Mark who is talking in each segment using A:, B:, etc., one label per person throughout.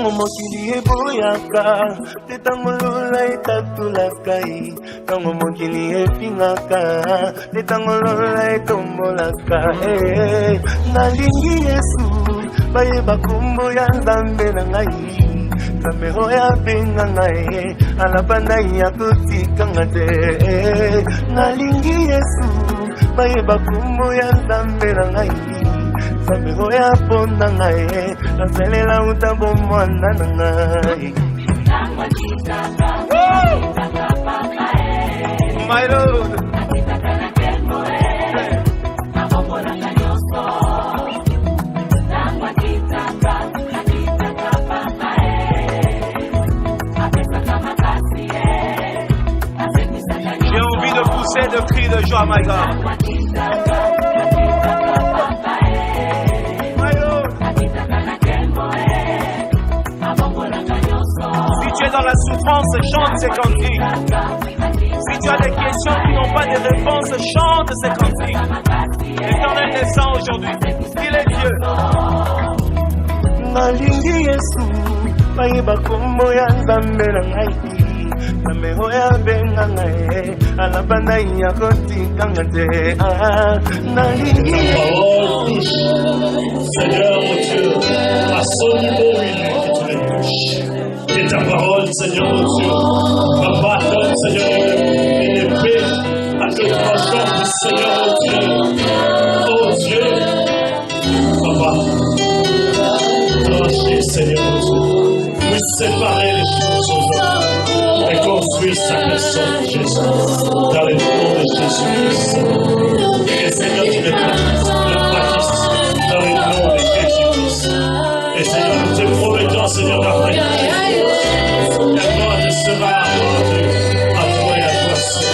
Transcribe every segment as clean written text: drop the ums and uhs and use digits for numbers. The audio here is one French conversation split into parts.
A: Tango mokili eboyaka, te tango lola etatulaka, tango mokili epingaka, te tango lola etombolaka. Nalingi Yesu, bayeba kombo ya Nzambe na ngai. Nzambe oyo abenga ngai, alabanda ya kotikanga te. Nalingi Yesu, bayeba kombo ya Nzambe na ngai. Nzambe oyo aponda ngai, nasalela utambo mwana na ngai. My Lord. J'ai envie de pousser de cris de joie, my God. Si tu es dans la souffrance, chante ces cantiques. Si tu as des questions qui n'ont pas de réponse, chante ces cantiques. L'Éternel descend aujourd'hui. Il est Dieu. Nalingi Yesu, bayeba kombo ya Nzambe na ngai. Nzambe oyo abenga ngai, alabanda ya kotikanga te. Nalingi Yesu.
B: Seigneur mon Dieu, à son niveau, il que tu les touches. Que ta parole, Seigneur mon Dieu, va battre, Seigneur, une épée à te tranchant, Seigneur mon Dieu. Oh Dieu, papa, trancher, Seigneur mon Dieu. Oui, séparer les choses aujourd'hui. Et construire sa personne, Jésus, dans le nom de Jésus-Christ. Et Seigneur, tu le baptises dans le nom de Jésus-Christ. Et Seigneur, nous te promettons, Seigneur, d'après la gloire te sera accordée à toi et à toi seul.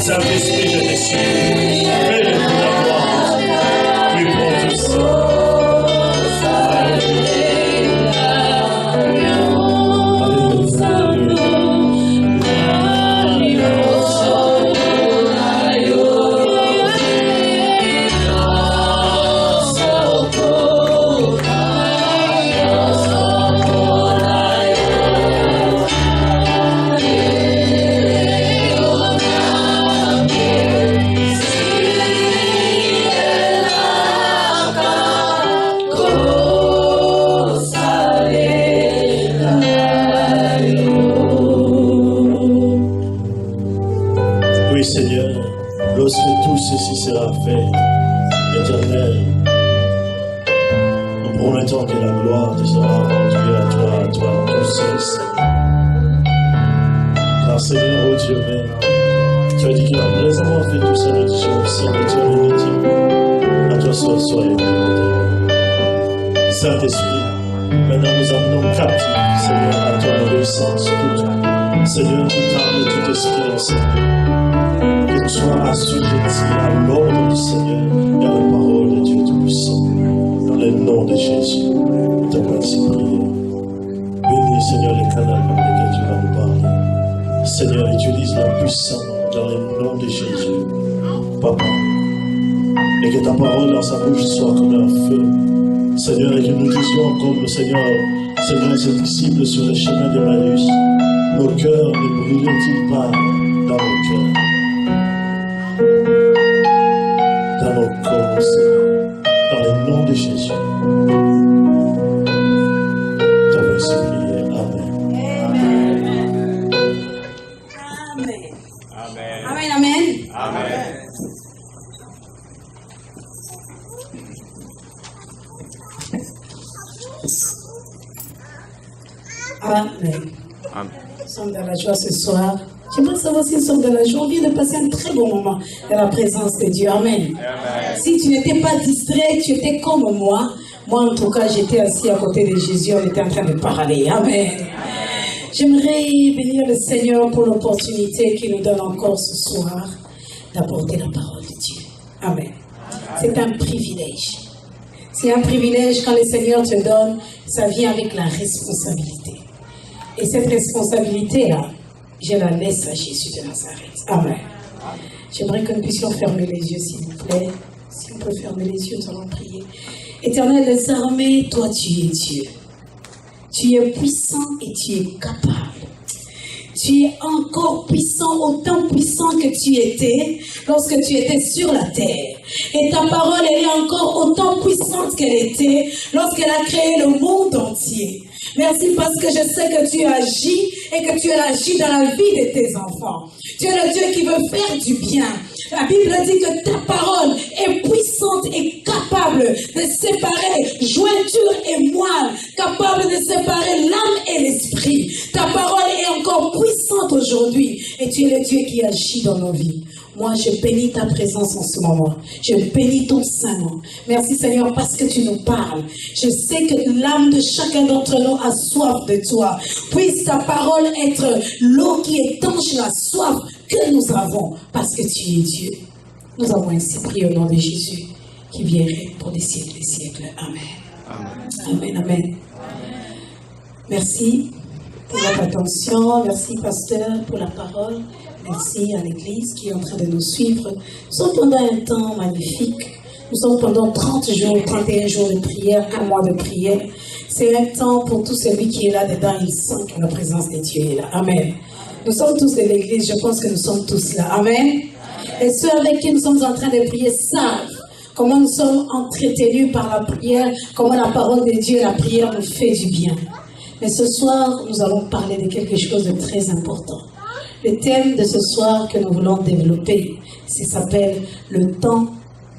B: Saint-Esprit, je te supplie, fais-le pour la gloire, plus pour tout ça. Lorsque tout ceci sera fait, Éternel, nous promettons que la gloire te sera rendue à toi, tout seul, Seigneur. Car Seigneur, oh Dieu même, tu as dit qu'après avoir fait tout ça, nous disons au sein de l'éternité, à toi seul soit éternel. Saint-Esprit, maintenant nous amenons captifs, Seigneur, à ton obéissance toute. Seigneur, toute âme et tout esprit, Seigneur. Que tu sois assujetti à l'ordre du Seigneur et à la parole de Dieu Tout-Puissant. Dans le nom de Jésus, t'as ainsi prié. Bénis, Seigneur, le canal par lequel tu vas nous parler. Seigneur, utilise-la puissamment dans le nom de Jésus. Papa, et que ta parole dans sa bouche soit comme un feu. Seigneur, et que nous disions comme le Seigneur, ses disciples sur le chemin d'Emmaüs, nos cœurs ne brûlent-ils pas dans nos cœurs? Dans nos corps, Seigneur, dans le nom de Jésus. T'avons supplié. Amen.
C: Amen. Amen. Amen. Amen.
A: Amen.
C: Amen. Nous sommes dans la joie ce soir. J'aimerais savoir si nous sommes dans la joie. On vient de passer un très bon moment dans la présence de Dieu. Amen. Amen. Si tu n'étais pas distrait, tu étais comme moi. Moi, en tout cas, j'étais assis à côté de Jésus. On était en train de parler. Amen. J'aimerais bénir le Seigneur pour l'opportunité qu'il nous donne encore ce soir d'apporter la parole de Dieu. Amen. C'est un privilège. C'est un privilège quand le Seigneur te donne, ça vient avec la responsabilité. Et cette responsabilité-là, je la laisse à Jésus de Nazareth. Amen. J'aimerais que nous puissions fermer les yeux, s'il vous plaît. Si on peut fermer les yeux, nous allons prier. Éternel des armées, toi tu es Dieu. Tu es puissant et tu es capable. Tu es encore puissant, autant puissant que tu étais lorsque tu étais sur la terre. Et ta parole, elle est encore autant puissante qu'elle était lorsqu'elle a créé le monde entier. Merci parce que je sais que tu agis et que tu agis dans la vie de tes enfants. Tu es le Dieu qui veut faire du bien. La Bible dit que ta parole est puissante et capable de séparer jointure et moelle, capable de séparer l'âme et l'esprit. Ta parole est encore puissante aujourd'hui et tu es le Dieu qui agit dans nos vies. Moi, je bénis ta présence en ce moment. Je bénis ton Saint-Nom. Merci Seigneur parce que tu nous parles. Je sais que l'âme de chacun d'entre nous a soif de toi. Puisse ta parole être l'eau qui étanche la soif que nous avons parce que tu es Dieu. Nous avons ainsi prié au nom de Jésus qui viendrait pour des siècles et des siècles. Amen. Amen. Amen. Merci pour votre attention. Merci pasteur pour la parole. Merci à l'Église qui est en train de nous suivre. Nous sommes pendant un temps magnifique. Nous sommes pendant 30 jours, 31 jours de prière, un mois de prière. C'est un temps pour tout celui qui est là-dedans. Il sent que la présence de Dieu est là. Amen. Nous sommes tous de l'Église. Je pense que nous sommes tous là. Amen. Et ceux avec qui nous sommes en train de prier savent comment nous sommes entretenus par la prière, comment la parole de Dieu, la prière nous fait du bien. Mais ce soir, nous allons parler de quelque chose de très important. Le thème de ce soir que nous voulons développer, ça s'appelle le temps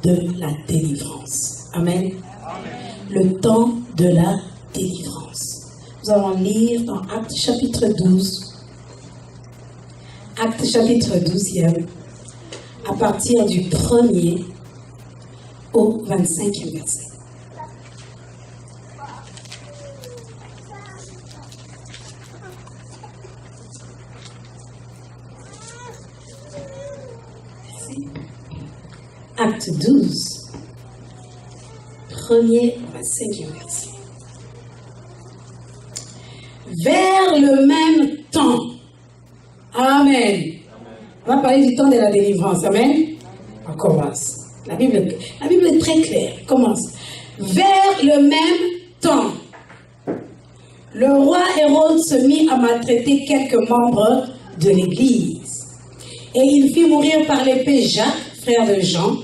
C: de la délivrance. Amen. Le temps de la délivrance. Nous allons lire dans Actes chapitre 12. Actes chapitre 12e, à partir du 1er au 25e verset. Acte 12, 1er au 25e verset. Vers le même temps. Amen. On va parler du temps de la délivrance. Amen. On commence. La Bible est très claire. Commence. Vers le même temps, le roi Hérode se mit à maltraiter quelques membres de l'Église. Et il fit mourir par l'épée Jacques, frère de Jean.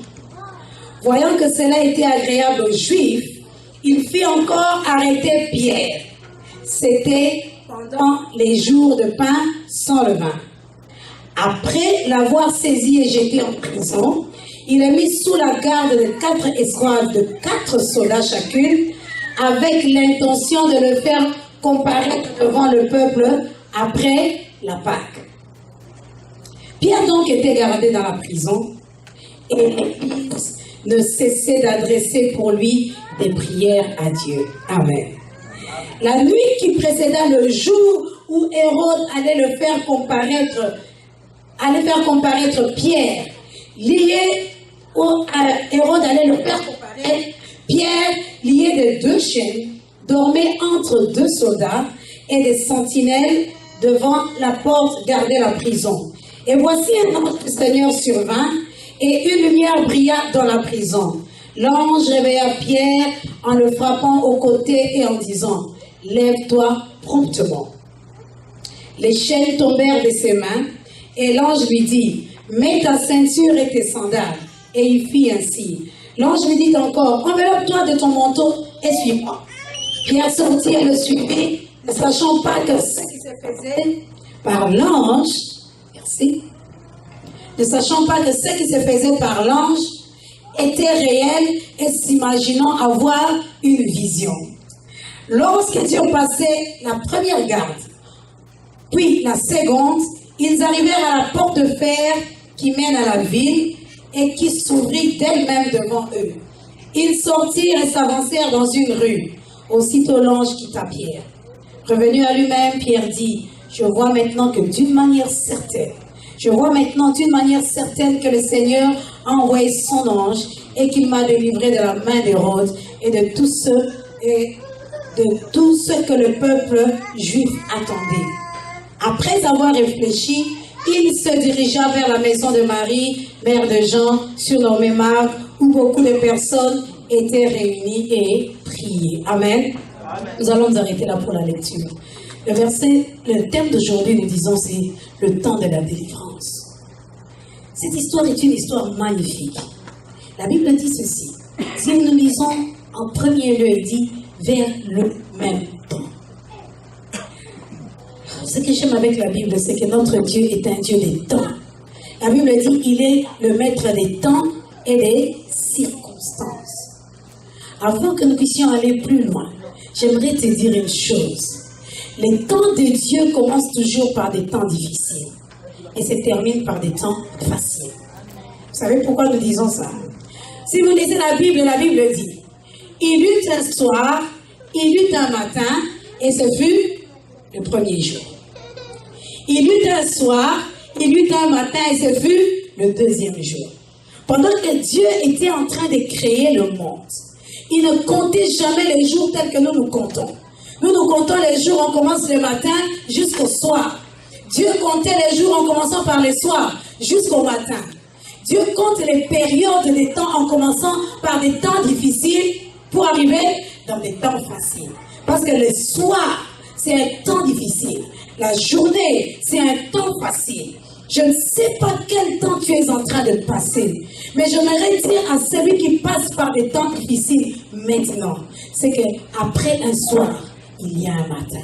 C: Voyant que cela était agréable aux Juifs, il fit encore arrêter Pierre. C'était pendant les jours de pain sans levain. Après l'avoir saisi et jeté en prison, il est mis sous la garde de 4 escouades de 4 soldats chacune, avec l'intention de le faire comparaître devant le peuple après la Pâque. Pierre donc était gardé dans la prison, et l'Église ne cessait d'adresser pour lui des prières à Dieu. Amen. La nuit qui précéda le jour où Hérode allait faire comparaître Pierre, Hérode allait le faire comparaître, Pierre, lié de 2 chaînes, dormait entre 2 soldats et des sentinelles devant la porte gardait la prison. Et voici un ange du Seigneur survint, et une lumière brilla dans la prison. L'ange réveilla Pierre en le frappant au côté et en disant « Lève-toi promptement ». Les chaînes tombèrent de ses mains, et l'ange lui dit « Mets ta ceinture et tes sandales ». Et il fit ainsi. L'ange lui dit encore « Enveloppe-toi de ton manteau et suis-moi ». Pierre sortit et le suivit, ne sachant pas que ce qui se faisait par l'ange, merci, ne sachant pas que ce qui se faisait par l'ange était réel et s'imaginant avoir une vision. Lorsqu'ils eurent passé la première garde, puis la seconde, ils arrivèrent à la porte de fer qui mène à la ville et qui s'ouvrit d'elle-même devant eux. Ils sortirent et s'avancèrent dans une rue. Aussitôt l'ange quitta Pierre. Revenu à lui-même, Pierre dit, « Je vois maintenant d'une manière certaine que le Seigneur a envoyé son ange et qu'il m'a délivré de la main d'Hérode et de tout ce que le peuple juif attendait. » Après avoir réfléchi, il se dirigea vers la maison de Marie, mère de Jean, surnommée Marc, où beaucoup de personnes étaient réunies et priaient. Amen. Nous allons nous arrêter là pour la lecture. Le thème d'aujourd'hui, nous disons, c'est le temps de la délivrance. Cette histoire est une histoire magnifique. La Bible dit ceci. Si nous lisons en premier lieu, il dit vers le même temps. Ce que j'aime avec la Bible, c'est que notre Dieu est un Dieu des temps. La Bible dit qu'il est le maître des temps et des circonstances. Avant que nous puissions aller plus loin, j'aimerais te dire une chose. Les temps de Dieu commencent toujours par des temps difficiles et se terminent par des temps faciles. Vous savez pourquoi nous disons ça? Si vous lisez la Bible dit, il eut un soir, il eut un matin, et ce fut le premier jour. Il eut un soir, il eut un matin, et ce fut le deuxième jour. Pendant que Dieu était en train de créer le monde, il ne comptait jamais les jours tels que nous nous comptons. Nous comptons les jours, on commence le matin jusqu'au soir. Dieu comptait les jours en commençant par les soirs jusqu'au matin. Dieu compte les périodes des temps en commençant par des temps difficiles pour arriver dans des temps faciles. Parce que le soir, c'est un temps difficile. La journée, c'est un temps facile. Je ne sais pas quel temps tu es en train de passer, mais j'aimerais dire à celui qui passe par des temps difficiles maintenant, c'est qu'après un soir, il y a un matin.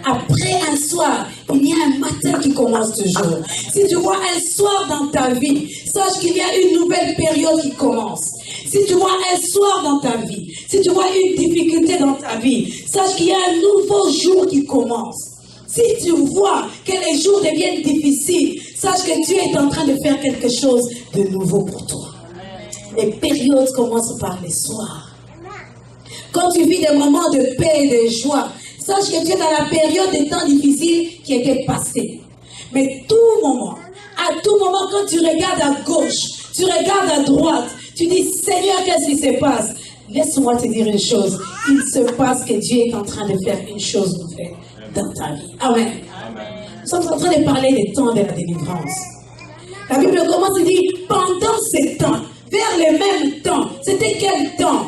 C: Après un soir, il y a un matin qui commence toujours. Si tu vois un soir dans ta vie, sache qu'il y a une nouvelle période qui commence. Si tu vois un soir dans ta vie, si tu vois une difficulté dans ta vie, sache qu'il y a un nouveau jour qui commence. Si tu vois que les jours deviennent difficiles, sache que Dieu est en train de faire quelque chose de nouveau pour toi. Les périodes commencent par les soirs. Quand tu vis des moments de paix et de joie, sache que tu es dans la période des temps difficiles qui étaient passés. Mais à tout moment, quand tu regardes à gauche, tu regardes à droite, tu dis, Seigneur, qu'est-ce qui se passe? Laisse-moi te dire une chose. Il se passe que Dieu est en train de faire une chose nouvelle dans ta vie. Amen. Nous sommes en train de parler des temps de la délivrance. La Bible commence et dit, pendant ces temps, vers le même temps. C'était quel temps?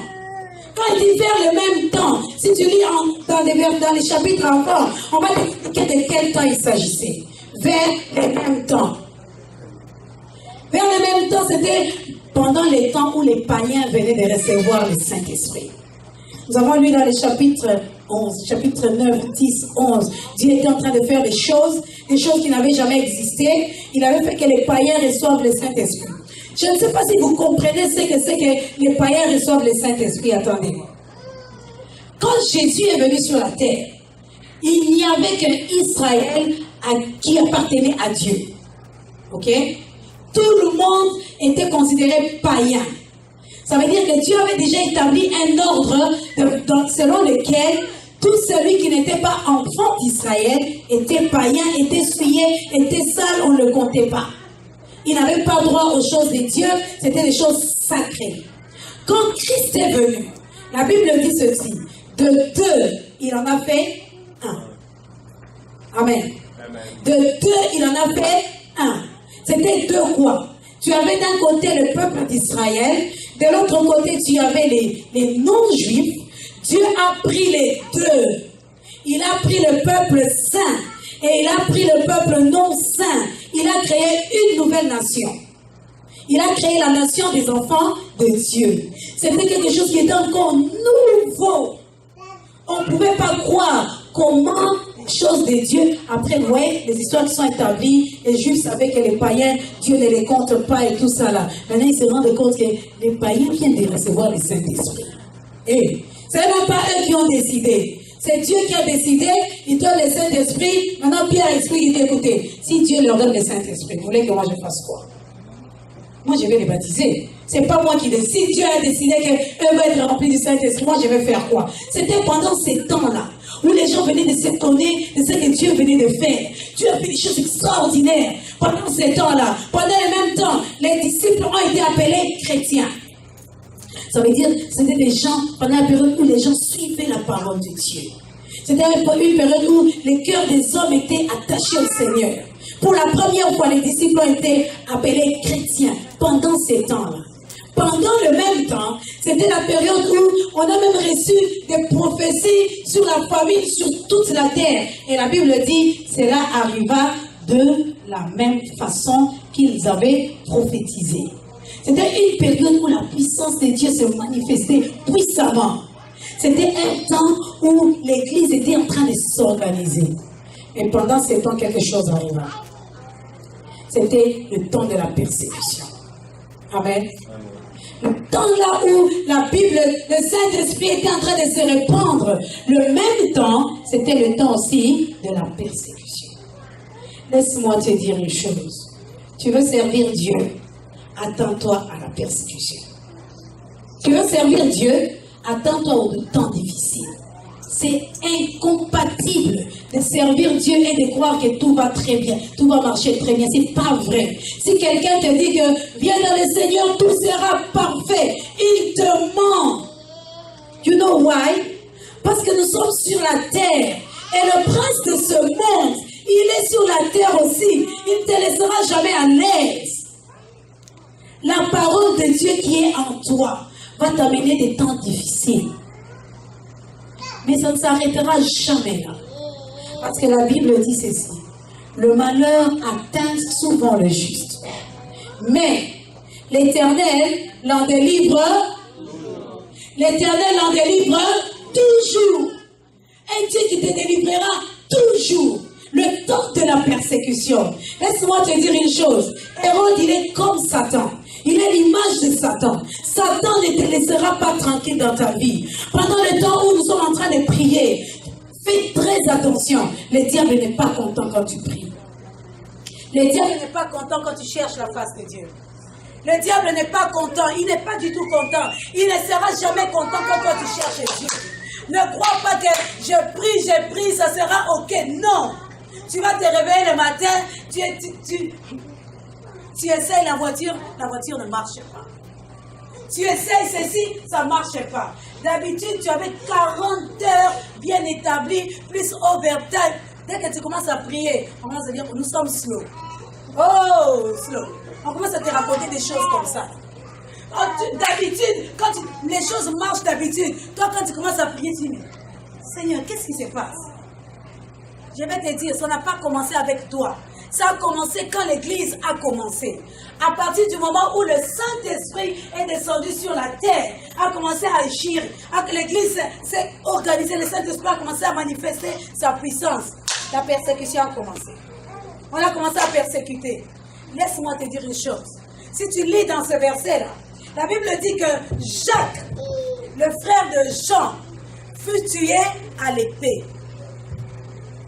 C: Quand il dit vers le même temps, si tu lis dans les chapitres avant, on va t'expliquer de quel temps il s'agissait. Vers le même temps. Vers le même temps, c'était pendant les temps où les païens venaient de recevoir le Saint-Esprit. Nous avons lu dans les chapitres 11, chapitre 9, 10, 11. Dieu était en train de faire des choses qui n'avaient jamais existé. Il avait fait que les païens reçoivent le Saint-Esprit. Je ne sais pas si vous comprenez ce que c'est que les païens reçoivent le Saint-Esprit. Attendez. Quand Jésus est venu sur la terre, il n'y avait qu'Israël qui appartenait à Dieu. Ok? Tout le monde était considéré païen. Ça veut dire que Dieu avait déjà établi un ordre selon lequel tout celui qui n'était pas enfant d'Israël était païen, était souillé, était sale, on ne le comptait pas. Il n'avait pas droit aux choses de Dieu, c'était des choses sacrées. Quand Christ est venu, la Bible dit ceci, de deux, il en a fait un. Amen. De deux, il en a fait un. C'était deux quoi? Tu avais d'un côté le peuple d'Israël, de l'autre côté tu avais les non-juifs. Dieu a pris les deux. Il a pris le peuple saint et il a pris le peuple non saint. Il a créé une nouvelle nation. Il a créé la nation des enfants de Dieu. C'était quelque chose qui était encore nouveau. On ne pouvait pas croire comment les choses de Dieu, après, vous voyez, les histoires qui sont établies, les Juifs savaient que les païens, Dieu ne les compte pas et tout ça là. Maintenant, ils se rendent compte que les païens viennent de recevoir le Saint-Esprit. Et ce n'est même pas eux qui ont décidé. C'est Dieu qui a décidé, il donne le Saint-Esprit. Maintenant, Pierre explique, il dit, écoutez, si Dieu leur donne le Saint-Esprit, vous voulez que moi je fasse quoi? Moi, je vais les baptiser. C'est pas moi qui décide. Si Dieu a décidé qu'eux vont être remplis du Saint-Esprit, moi, je vais faire quoi? C'était pendant ces temps-là où les gens venaient de s'étonner de ce que Dieu venait de faire. Dieu a fait des choses extraordinaires pendant ces temps-là. Pendant le même temps, les disciples ont été appelés chrétiens. Ça veut dire, c'était des gens, pendant la période où les gens suivaient la parole de Dieu. C'était une période où les cœurs des hommes étaient attachés au Seigneur. Pour la première fois, les disciples ont été appelés chrétiens pendant ces temps-là. Pendant le même temps, c'était la période où on a même reçu des prophéties sur la famine, sur toute la terre. Et la Bible dit, cela arriva de la même façon qu'ils avaient prophétisé. C'était une période où la puissance de Dieu se manifestait puissamment. C'était un temps où l'Église était en train de s'organiser. Et pendant ce temps, quelque chose arriva. C'était le temps de la persécution. Amen. Le temps là où la Bible, le Saint-Esprit était en train de se répandre, le même temps, c'était le temps aussi de la persécution. Laisse-moi te dire une chose. Tu veux servir Dieu, attends-toi à la persécution. Tu veux servir Dieu, attends-toi aux temps difficiles. C'est incompatible de servir Dieu et de croire que tout va très bien, tout va marcher très bien. C'est pas vrai. Si quelqu'un te dit que viens dans le Seigneur, tout sera parfait, il te ment. You know why? Parce que nous sommes sur la terre et le prince de ce monde, il est sur la terre aussi. Il ne te laissera jamais à l'aise. La parole de Dieu qui est en toi va t'amener des temps difficiles. Mais ça ne s'arrêtera jamais là. Parce que la Bible dit ceci. Le malheur atteint souvent le juste. Mais l'Éternel l'en délivre. L'Éternel l'en délivre toujours. Un Dieu qui te délivrera toujours. Le temps de la persécution. Laisse-moi te dire une chose. Hérode, il est comme Satan. Il est l'image de Satan. Satan ne te laissera pas tranquille dans ta vie. Pendant le temps où nous sommes en train de prier, fais très attention. Le diable n'est pas content quand tu pries. Le diable n'est pas content quand tu cherches la face de Dieu. Le diable n'est pas content. Il n'est pas du tout content. Il ne sera jamais content quand toi tu cherches Dieu. Ne crois pas que je prie, ça sera ok. Non. Tu vas te réveiller le matin, tu essayes la voiture ne marche pas. Tu essayes ceci, ça ne marche pas. D'habitude, tu avais 40 heures bien établies, plus overtime. Dès que tu commences à prier, on commence à dire nous sommes slow. Oh, slow. On commence à te raconter des choses comme ça. D'habitude, quand les choses marchent d'habitude, toi quand tu commences à prier, tu dis Seigneur, qu'est-ce qui se passe? Je vais te dire, ça n'a pas commencé avec toi. Ça a commencé quand l'Église a commencé. À partir du moment où le Saint-Esprit est descendu sur la terre, a commencé à agir, l'Église s'est organisée, le Saint-Esprit a commencé à manifester sa puissance. La persécution a commencé. On a commencé à persécuter. Laisse-moi te dire une chose. Si tu lis dans ce verset-là, la Bible dit que Jacques, le frère de Jean, fut tué à l'épée.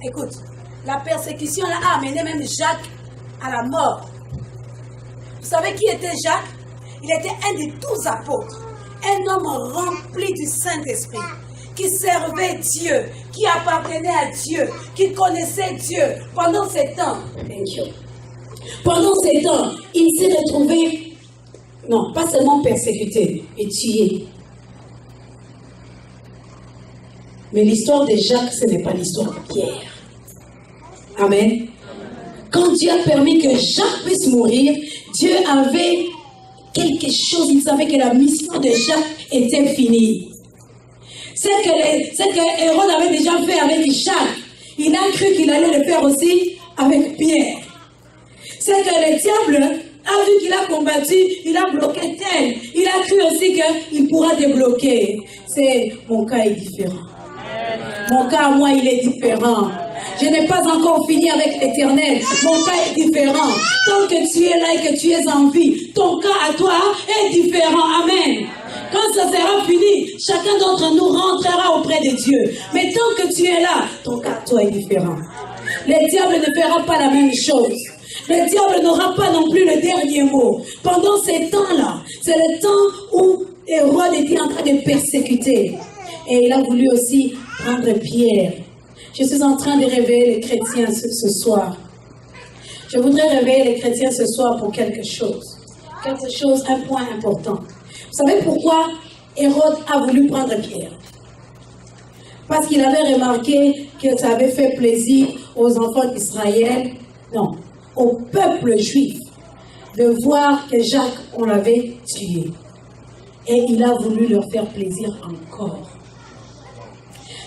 C: Écoute, la persécution a amené même Jacques à la mort. Vous savez qui était Jacques? Il était un des 12 apôtres. Un homme rempli du Saint-Esprit, qui servait Dieu, qui appartenait à Dieu, qui connaissait Dieu. Pendant ces temps, pendant ces temps, il s'est retrouvé, non, pas seulement persécuté, mais tué. Mais l'histoire de Jacques, ce n'est pas l'histoire de Pierre. Amen. Quand Dieu a permis que Jacques puisse mourir, Dieu avait quelque chose. Il savait que la mission de Jacques était finie. C'est que Hérode avait déjà fait avec Jacques. Il a cru qu'il allait le faire aussi avec Pierre. C'est que le diable a vu qu'il a combattu, il a bloqué tel. Il a cru aussi qu'il pourra débloquer. Mon cas est différent. Mon cas à moi, il est différent. Je n'ai pas encore fini avec l'Éternel. Mon cas est différent. Tant que tu es là et que tu es en vie, ton cas à toi est différent. Amen. Quand ça sera fini, chacun d'entre nous rentrera auprès de Dieu. Mais tant que tu es là, ton cas à toi est différent. Le diable ne fera pas la même chose. Le diable n'aura pas non plus le dernier mot. Pendant ces temps-là, c'est le temps où Hérode était en train de persécuter. Et il a voulu aussi prendre Pierre. Je suis en train de réveiller les chrétiens ce soir. Je voudrais réveiller les chrétiens ce soir pour quelque chose. Quelque chose, un point important. Vous savez pourquoi Hérode a voulu prendre Pierre? Parce qu'il avait remarqué que ça avait fait plaisir aux enfants d'Israël, non, au peuple juif, de voir que Jacques, on l'avait tué. et il a voulu leur faire plaisir encore.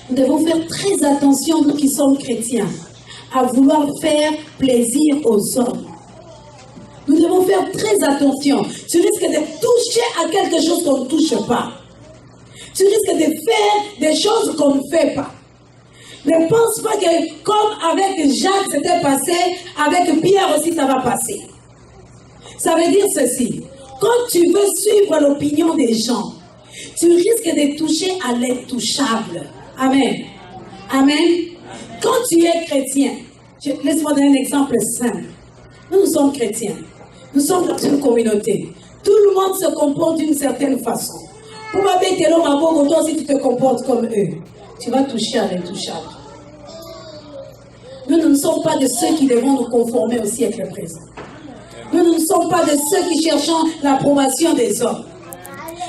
C: Nous devons faire très attention, nous qui sommes chrétiens, à vouloir faire plaisir aux hommes. Nous devons faire très attention. Tu risques de toucher à quelque chose qu'on ne touche pas. Tu risques de faire des choses qu'on ne fait pas. Ne pense pas que comme avec Jacques c'était passé, avec Pierre aussi ça va passer. Ça veut dire ceci. Quand tu veux suivre l'opinion des gens, tu risques de toucher à l'intouchable. Amen. Amen. Quand tu es chrétien, laisse-moi donner un exemple simple. Nous sommes chrétiens. Nous sommes dans une communauté. Tout le monde se comporte d'une certaine façon. Pour ma bête, toi si tu te comportes comme eux, tu vas toucher à l'intouchable. Nous ne sommes pas de ceux qui devons nous conformer au siècle présent. Nous ne sommes pas de ceux qui cherchons l'approbation des hommes.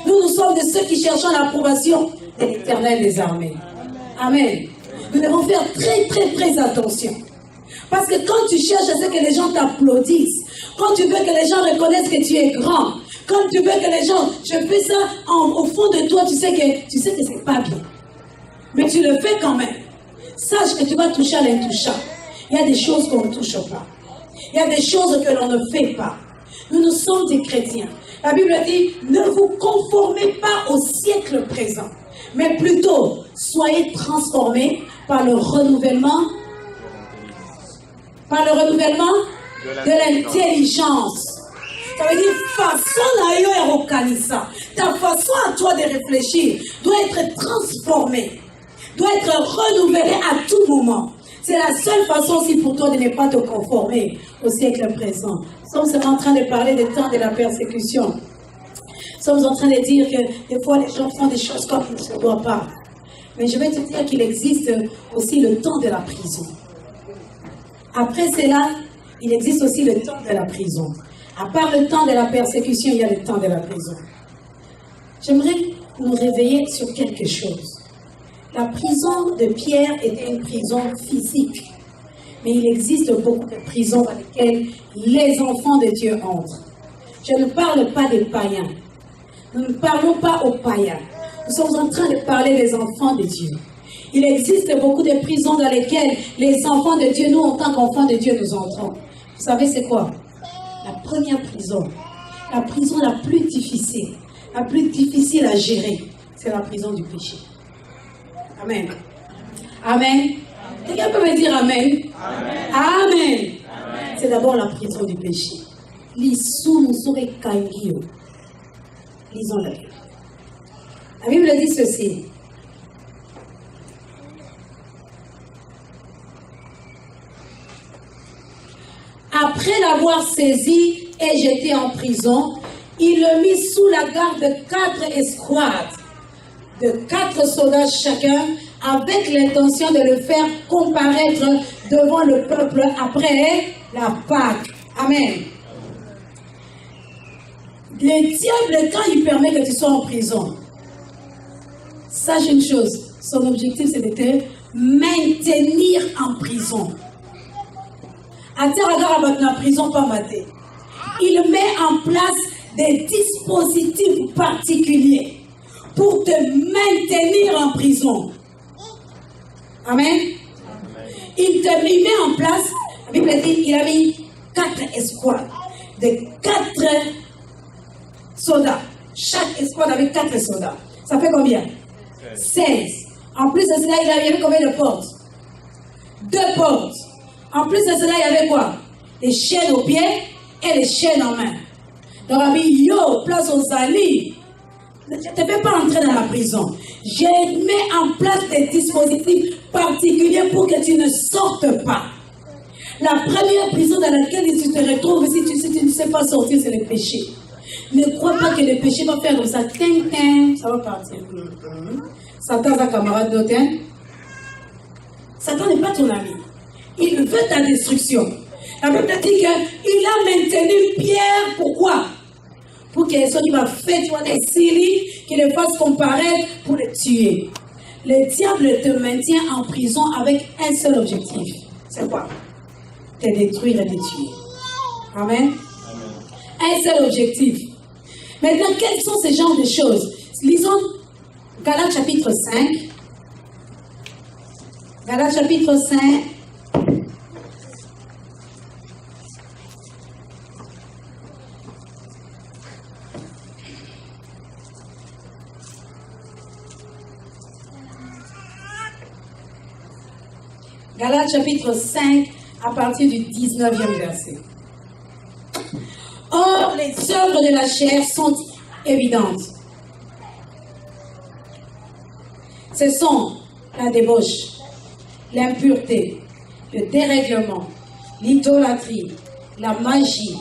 C: Nous sommes de ceux qui cherchons l'approbation de l'Éternel des armées. Amen. Nous devons faire très très très attention. Parce que quand tu cherches à ce que les gens t'applaudissent, quand tu veux que les gens reconnaissent que tu es grand, quand tu veux que les gens, je fais ça au fond de toi, tu sais que c'est pas bien. Mais tu le fais quand même. Sache que tu vas toucher à l'intouchable. Il y a des choses qu'on ne touche pas. Il y a des choses que l'on ne fait pas. Nous sommes des chrétiens. La Bible dit, ne vous conformez pas au siècle présent, mais plutôt soyez transformés par le renouvellement de l'intelligence. Ça veut dire, ta façon à toi de réfléchir doit être transformée, doit être renouvelée à tout moment. C'est la seule façon aussi pour toi de ne pas te conformer au siècle présent. Nous sommes en train de parler des temps de la persécution. Nous sommes en train de dire que des fois les gens font des choses comme il ne se doit pas. Mais je vais te dire qu'il existe aussi le temps de la prison. Après cela, il existe aussi le temps de la prison. À part le temps de la persécution, il y a le temps de la prison. J'aimerais nous réveiller sur quelque chose. La prison de Pierre était une prison physique. Mais il existe beaucoup de prisons dans lesquelles les enfants de Dieu entrent. Je ne parle pas des païens. Nous ne parlons pas aux païens. Nous sommes en train de parler des enfants de Dieu. Il existe beaucoup de prisons dans lesquelles les enfants de Dieu, nous en tant qu'enfants de Dieu, nous entrons. Vous savez c'est quoi? La première prison, la prison la plus difficile à gérer, c'est la prison du péché. Amen. Amen. Quelqu'un peut me dire Amen? Amen. Amen. C'est d'abord la prison du péché. Lisons la Bible. La Bible dit ceci. Après l'avoir saisi et jeté en prison, il le mit sous la garde de 4 escouades, de 4 soldats chacun, avec l'intention de le faire comparaître devant le peuple après la Pâque. Amen. Le diable, quand il permet que tu sois en prison, sache une chose, son objectif c'est de te maintenir en prison. La prison pas maté. Il met en place des dispositifs particuliers pour te maintenir en prison. Amen. Il met en place, la Bible dit, il a mis 4 escouades de 4 soldats. Chaque escouade avait 4 soldats. Ça fait combien? 16. En plus de cela, il avait combien de portes? 2 portes. En plus de cela, il y avait quoi? Les chaînes aux pieds et les chaînes en main. Donc, il a mis yo, place aux alliés. Je ne te fais pas entrer dans la prison. Je mets en place des dispositifs particuliers pour que tu ne sortes pas. La première prison dans laquelle tu te retrouves, si tu ne sais pas sortir, c'est le péché. Ne crois pas que le péché va faire comme ça. Ça va partir. Satan, sa camarade d'autre. Satan n'est pas ton ami. Il veut ta destruction. La Bible dit qu'il a maintenu Pierre. Pourquoi? Pour qu'il va faire des séries, qu'il le fasse comparaître pour le tuer. Le diable te maintient en prison avec un seul objectif. C'est quoi? Te détruire et te tuer. Amen. Un seul objectif. Maintenant, quels sont ces genres de choses? Lisons Galates chapitre 5. Galates chapitre 5. Galates chapitre 5, à partir du 19e verset. Or, les œuvres de la chair sont évidentes. Ce sont la débauche, l'impureté, le dérèglement, l'idolâtrie, la magie,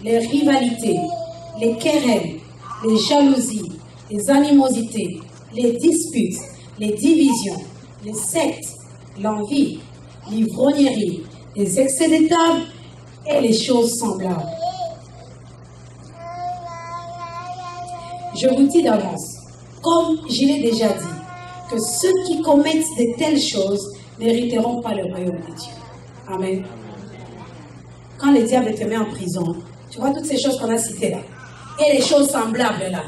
C: les rivalités, les querelles, les jalousies, les animosités, les disputes, les divisions, les sectes, l'envie, l'ivrognerie, les excès de table et les choses semblables. Je vous dis d'avance, comme je l'ai déjà dit, que ceux qui commettent de telles choses n'hériteront pas le royaume de Dieu. Amen. Quand le diable te met en prison, tu vois toutes ces choses qu'on a citées là, et les choses semblables là.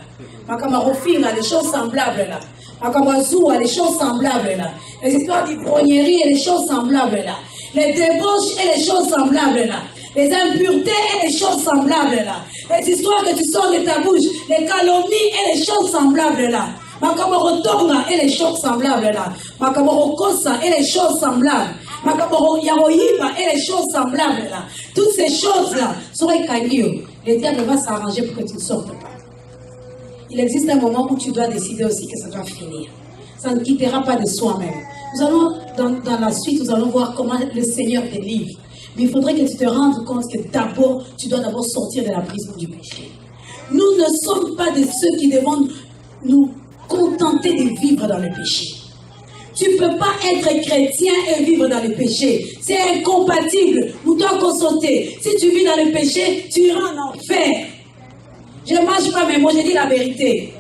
C: Makamorofina, les choses semblables là. Makamazua, les choses semblables là. Les histoires d'ivrognerie et les choses semblables là. Les débauches et les choses semblables là. Les impuretés et les choses semblables là. Les histoires que tu sors de ta bouche, les calomnies et les choses semblables là. Makamorotonga et les choses semblables là. Makamorokosa et les choses semblables. Yaroyiba et les choses semblables là. Toutes ces choses là seraient cagnées. Le diable va s'arranger pour que tu ne sortes pas. Il existe un moment où tu dois décider aussi que ça doit finir. Ça ne quittera pas de soi-même. Nous allons, dans la suite, nous allons voir comment le Seigneur délivre. Mais il faudrait que tu te rendes compte que d'abord, tu dois d'abord sortir de la prison du péché. Nous ne sommes pas de ceux qui devons nous contenter de vivre dans le péché. Tu ne peux pas être chrétien et vivre dans le péché. C'est incompatible. Nous devons consulter. Si tu vis dans le péché, tu iras en enfer. Je ne mange pas mes mots, je dis la vérité.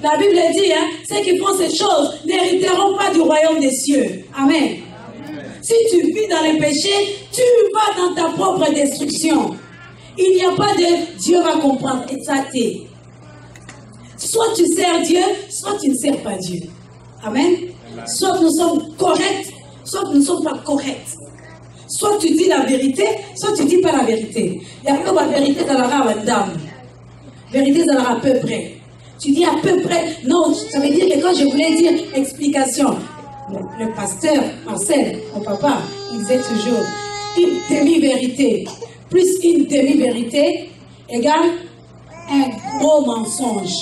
C: La Bible dit, ceux qui font ces choses n'hériteront pas du royaume des cieux. Amen. Si tu vis dans le péché, tu vas dans ta propre destruction. Il n'y a pas de Dieu va comprendre. Et ça t'est. Soit tu sers Dieu, soit tu ne sers pas Dieu. Amen. Soit nous sommes corrects, soit nous ne sommes pas corrects. Soit tu dis la vérité, soit tu ne dis pas la vérité. Il y a comme la vérité dans la rare dame. Vérité dans la rare à peu près. Tu dis à peu près. Non, ça veut dire que quand je voulais dire explication, le pasteur Marcel, mon papa, il disait toujours une demi-vérité plus une demi-vérité égale un gros mensonge.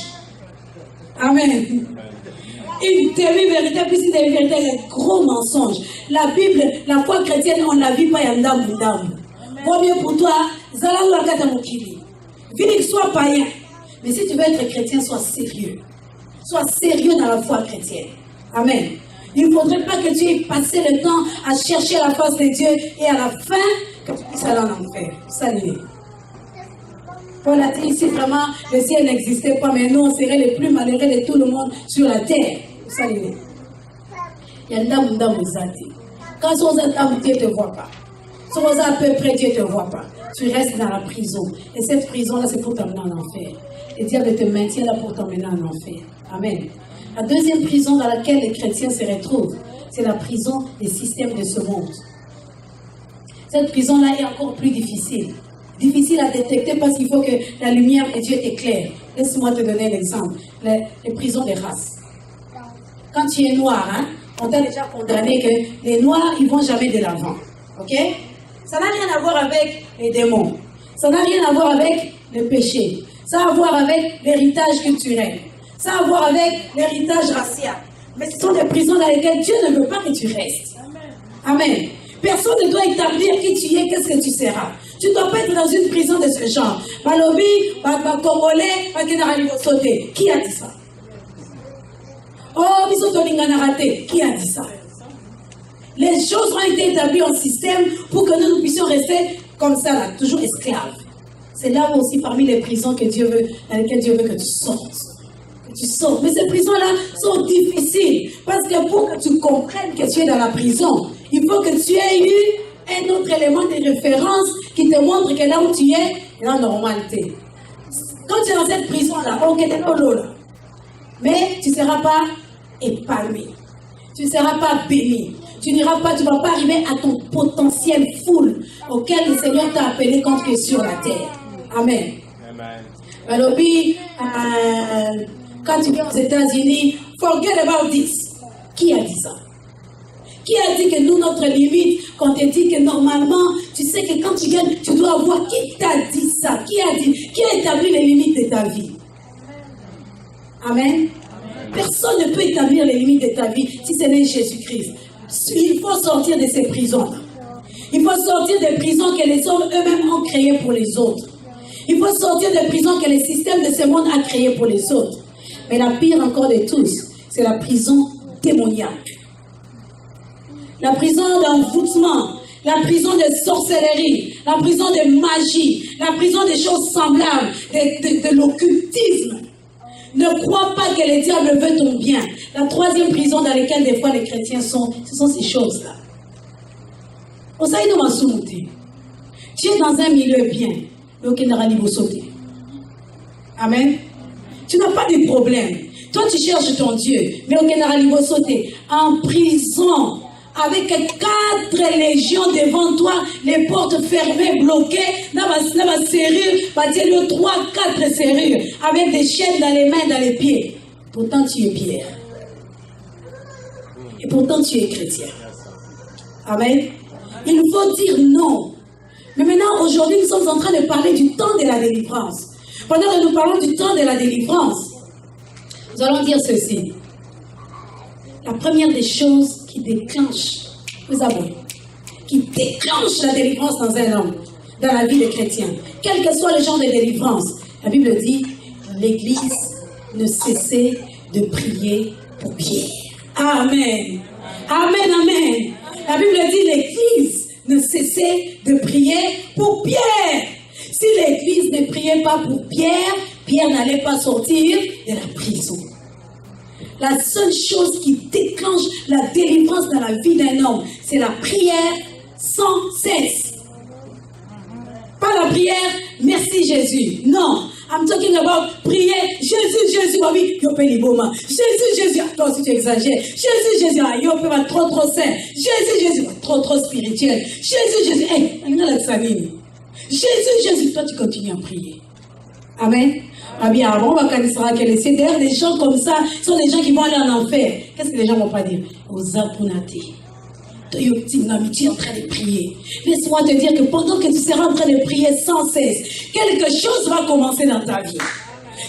C: Amen. Une demi-vérité plus une demi-vérité égale un gros mensonge. La Bible, la foi chrétienne, on ne la vit pas en dame ou dame. Vaut mieux pour toi, Zalou Akata Mokili. Vite, sois païen. Mais si tu veux être chrétien, sois sérieux. Sois sérieux dans la foi chrétienne. Amen. Il ne faudrait pas que tu aies passé le temps à chercher la face de Dieu et à la fin, que tu puisses aller en enfer. Salut. Paul a dit ici vraiment, le ciel n'existait pas, mais nous, on serait les plus malheureux de tout le monde sur la terre. Salut. Il y a un dame quand Dieu ne te voit pas. Si on à peu près, Dieu ne te voit pas. Tu restes dans la prison. Et cette prison-là, c'est pour t'emmener en enfer. Le diable te maintient là pour t'emmener en enfer. Amen. La deuxième prison dans laquelle les chrétiens se retrouvent, c'est la prison des systèmes de ce monde. Cette prison-là est encore plus difficile. Difficile à détecter parce qu'il faut que la lumière de Dieu éclaire. Laisse-moi te donner l'exemple. Les prisons des races. Quand tu es noir, on t'a déjà condamné que les noirs, ils ne vont jamais de l'avant. Ok? Ça n'a rien à voir avec les démons. Ça n'a rien à voir avec le péché. Ça a à voir avec l'héritage culturel. Ça a à voir avec l'héritage racial. Mais ce sont des prisons dans lesquelles Dieu ne veut pas que tu restes. Amen. Personne ne doit établir qui tu es, qu'est-ce que tu seras. Tu ne dois pas être dans une prison de ce genre. Malobi, Congolais, sauté. Qui a dit ça? Oh, qui a dit ça? Les choses ont été établies en système pour que nous puissions rester comme ça, là, toujours esclaves. C'est là aussi parmi les prisons que Dieu veut, dans lesquelles Dieu veut que tu sortes. Que tu sortes. Mais ces prisons-là sont difficiles. Parce que pour que tu comprennes que tu es dans la prison, il faut que tu aies eu un autre élément de référence qui te montre que là où tu es, la normalité. Quand tu es dans cette prison-là, mais tu ne seras pas épanoui. Tu ne seras pas béni. Tu ne vas pas arriver à ton potentiel full auquel le Seigneur t'a appelé quand tu es sur la terre. Amen. Alors, quand tu viens aux États-Unis, forget about this. Qui a dit ça? Qui a dit que nous, notre limite, quand on te dit que normalement, tu sais que quand tu gagnes, tu dois avoir qui t'a dit ça? Qui a établi les limites de ta vie? Amen. Personne ne peut établir les limites de ta vie si ce n'est Jésus-Christ. Il faut sortir de ces prisons. Il faut sortir des prisons que les hommes eux-mêmes ont créées pour les autres. Il faut sortir des prisons que le système de ce monde a créées pour les autres. Mais la pire encore de tous, c'est la prison démoniaque. La prison d'envoûtement, la prison de sorcellerie, la prison de magie, la prison des choses semblables, de l'occultisme. Ne crois pas que le diable veut ton bien. La troisième prison dans laquelle des fois les chrétiens sont, ce sont ces choses-là. Tu es dans un milieu bien, mais aucun n'aura niveau sauter. Amen. Tu n'as pas de problème. Toi, tu cherches ton Dieu, mais aucun n'aura niveau sauter. En prison, avec 4 légions devant toi, les portes fermées, bloquées, dans ma serrure, 3, 4 serrures, avec des chaînes dans les mains, dans les pieds. Pourtant, tu es Pierre. Et pourtant, tu es chrétien. Amen. Il faut dire non. Mais maintenant, aujourd'hui, nous sommes en train de parler du temps de la délivrance. Pendant que nous parlons du temps de la délivrance, nous allons dire ceci. La première des choses qui déclenche, vous avouez, qui déclenche la délivrance dans un homme, dans la vie des chrétiens, quel que soit le genre de délivrance, la Bible dit, l'Église ne cessait de prier pour Pierre. Amen. Amen, amen. La Bible dit, l'Église ne cessait de prier pour Pierre. Si l'Église ne priait pas pour Pierre, Pierre n'allait pas sortir de la prison. La seule chose qui déclenche la délivrance dans la vie d'un homme, c'est la prière sans cesse. Pas la prière, merci Jésus. Non, I'm talking about prier, Jésus, Jésus, oui, yo paye liboma. Jésus, Jésus, toi aussi tu exagères. Jésus, Jésus, yo paye trop saint. Jésus, Jésus, trop spirituel. Jésus, Jésus, Jésus, Jésus, toi tu continues à prier. Amen. Ah bien, avant, on va connaître que les CDR, des gens comme ça, sont des gens qui vont aller en enfer. Qu'est-ce que les gens vont pas dire? Aux apunate. Tu es en train de prier. Laisse-moi te dire que pendant que tu seras en train de prier sans cesse, quelque chose va commencer dans ta vie.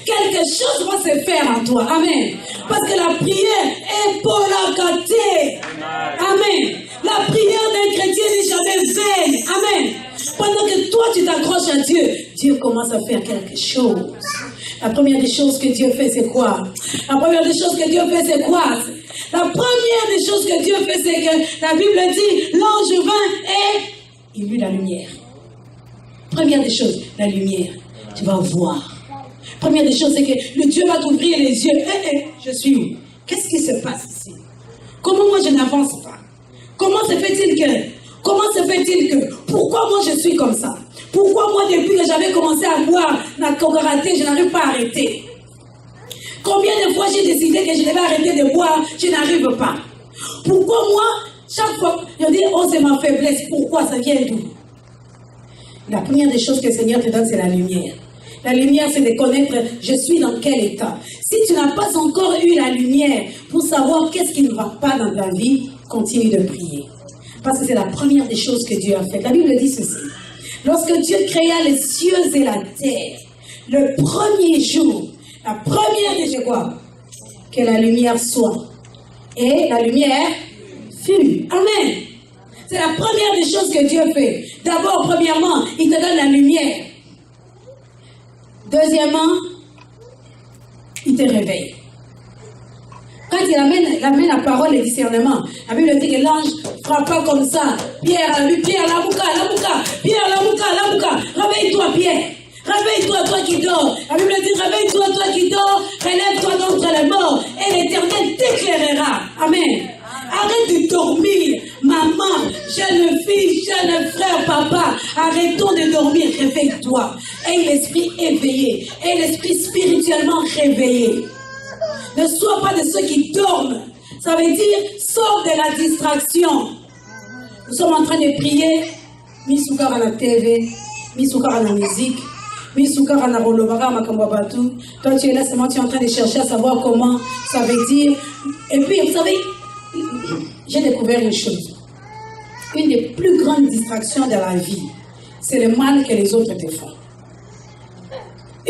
C: Quelque chose va se faire en toi. Amen. Parce que la prière est pour la gâter. Amen. La prière d'un chrétien n'est jamais vaine. Amen. Pendant que toi tu t'accroches à Dieu, Dieu commence à faire quelque chose. La première des choses que Dieu fait, c'est quoi? La première des choses que Dieu fait, c'est quoi? La première des choses que Dieu fait, c'est que la Bible dit, l'ange vint et il eut la lumière. Première des choses, la lumière. Tu vas voir. Première des choses, c'est que le Dieu va t'ouvrir les yeux. Je suis où? Qu'est-ce qui se passe ici? Comment moi je n'avance pas? Comment se fait-il que? Pourquoi moi je suis comme ça? Pourquoi moi depuis que j'avais commencé à boire la coca-raté, je n'arrive pas à arrêter? Combien de fois j'ai décidé que je devais arrêter de boire, je n'arrive pas? Pourquoi moi, chaque fois, je dis, oh c'est ma faiblesse, pourquoi ça vient d'où? La première des choses que le Seigneur te donne, c'est la lumière. La lumière, c'est de connaître, je suis dans quel état. Si tu n'as pas encore eu la lumière pour savoir qu'est-ce qui ne va pas dans ta vie, continue de prier. Parce que c'est la première des choses que Dieu a fait. La Bible dit ceci. Lorsque Dieu créa les cieux et la terre, le premier jour, la première des choses, quoi? Que la lumière soit. Et la lumière fut. Amen. C'est la première des choses que Dieu fait. D'abord, premièrement, il te donne la lumière. Deuxièmement, il te réveille. Quand il amène la parole et le discernement, la Bible dit que l'ange frappa comme ça. Pierre, la bouca. Réveille-toi, Pierre. Réveille-toi, toi qui dors. La Bible dit, réveille-toi, toi qui dors. Relève-toi d'entre les morts. Et l'Éternel t'éclairera. Amen. Arrête de dormir, maman, jeune fille, jeune frère, papa. Arrêtons de dormir, réveille-toi. Aie l'esprit éveillé. et l'esprit spirituellement réveillé. Ne sois pas de ceux qui dorment. Ça veut dire, sors de la distraction. Nous sommes en train de prier. Misukar à la TV, Misukar à la musique, Misukar à la rolobara, Makambabatu. Toi, tu es là, seulement tu es en train de chercher à savoir comment ça veut dire. Et puis, vous savez, j'ai découvert une chose. Une des plus grandes distractions de la vie, c'est le mal que les autres te font.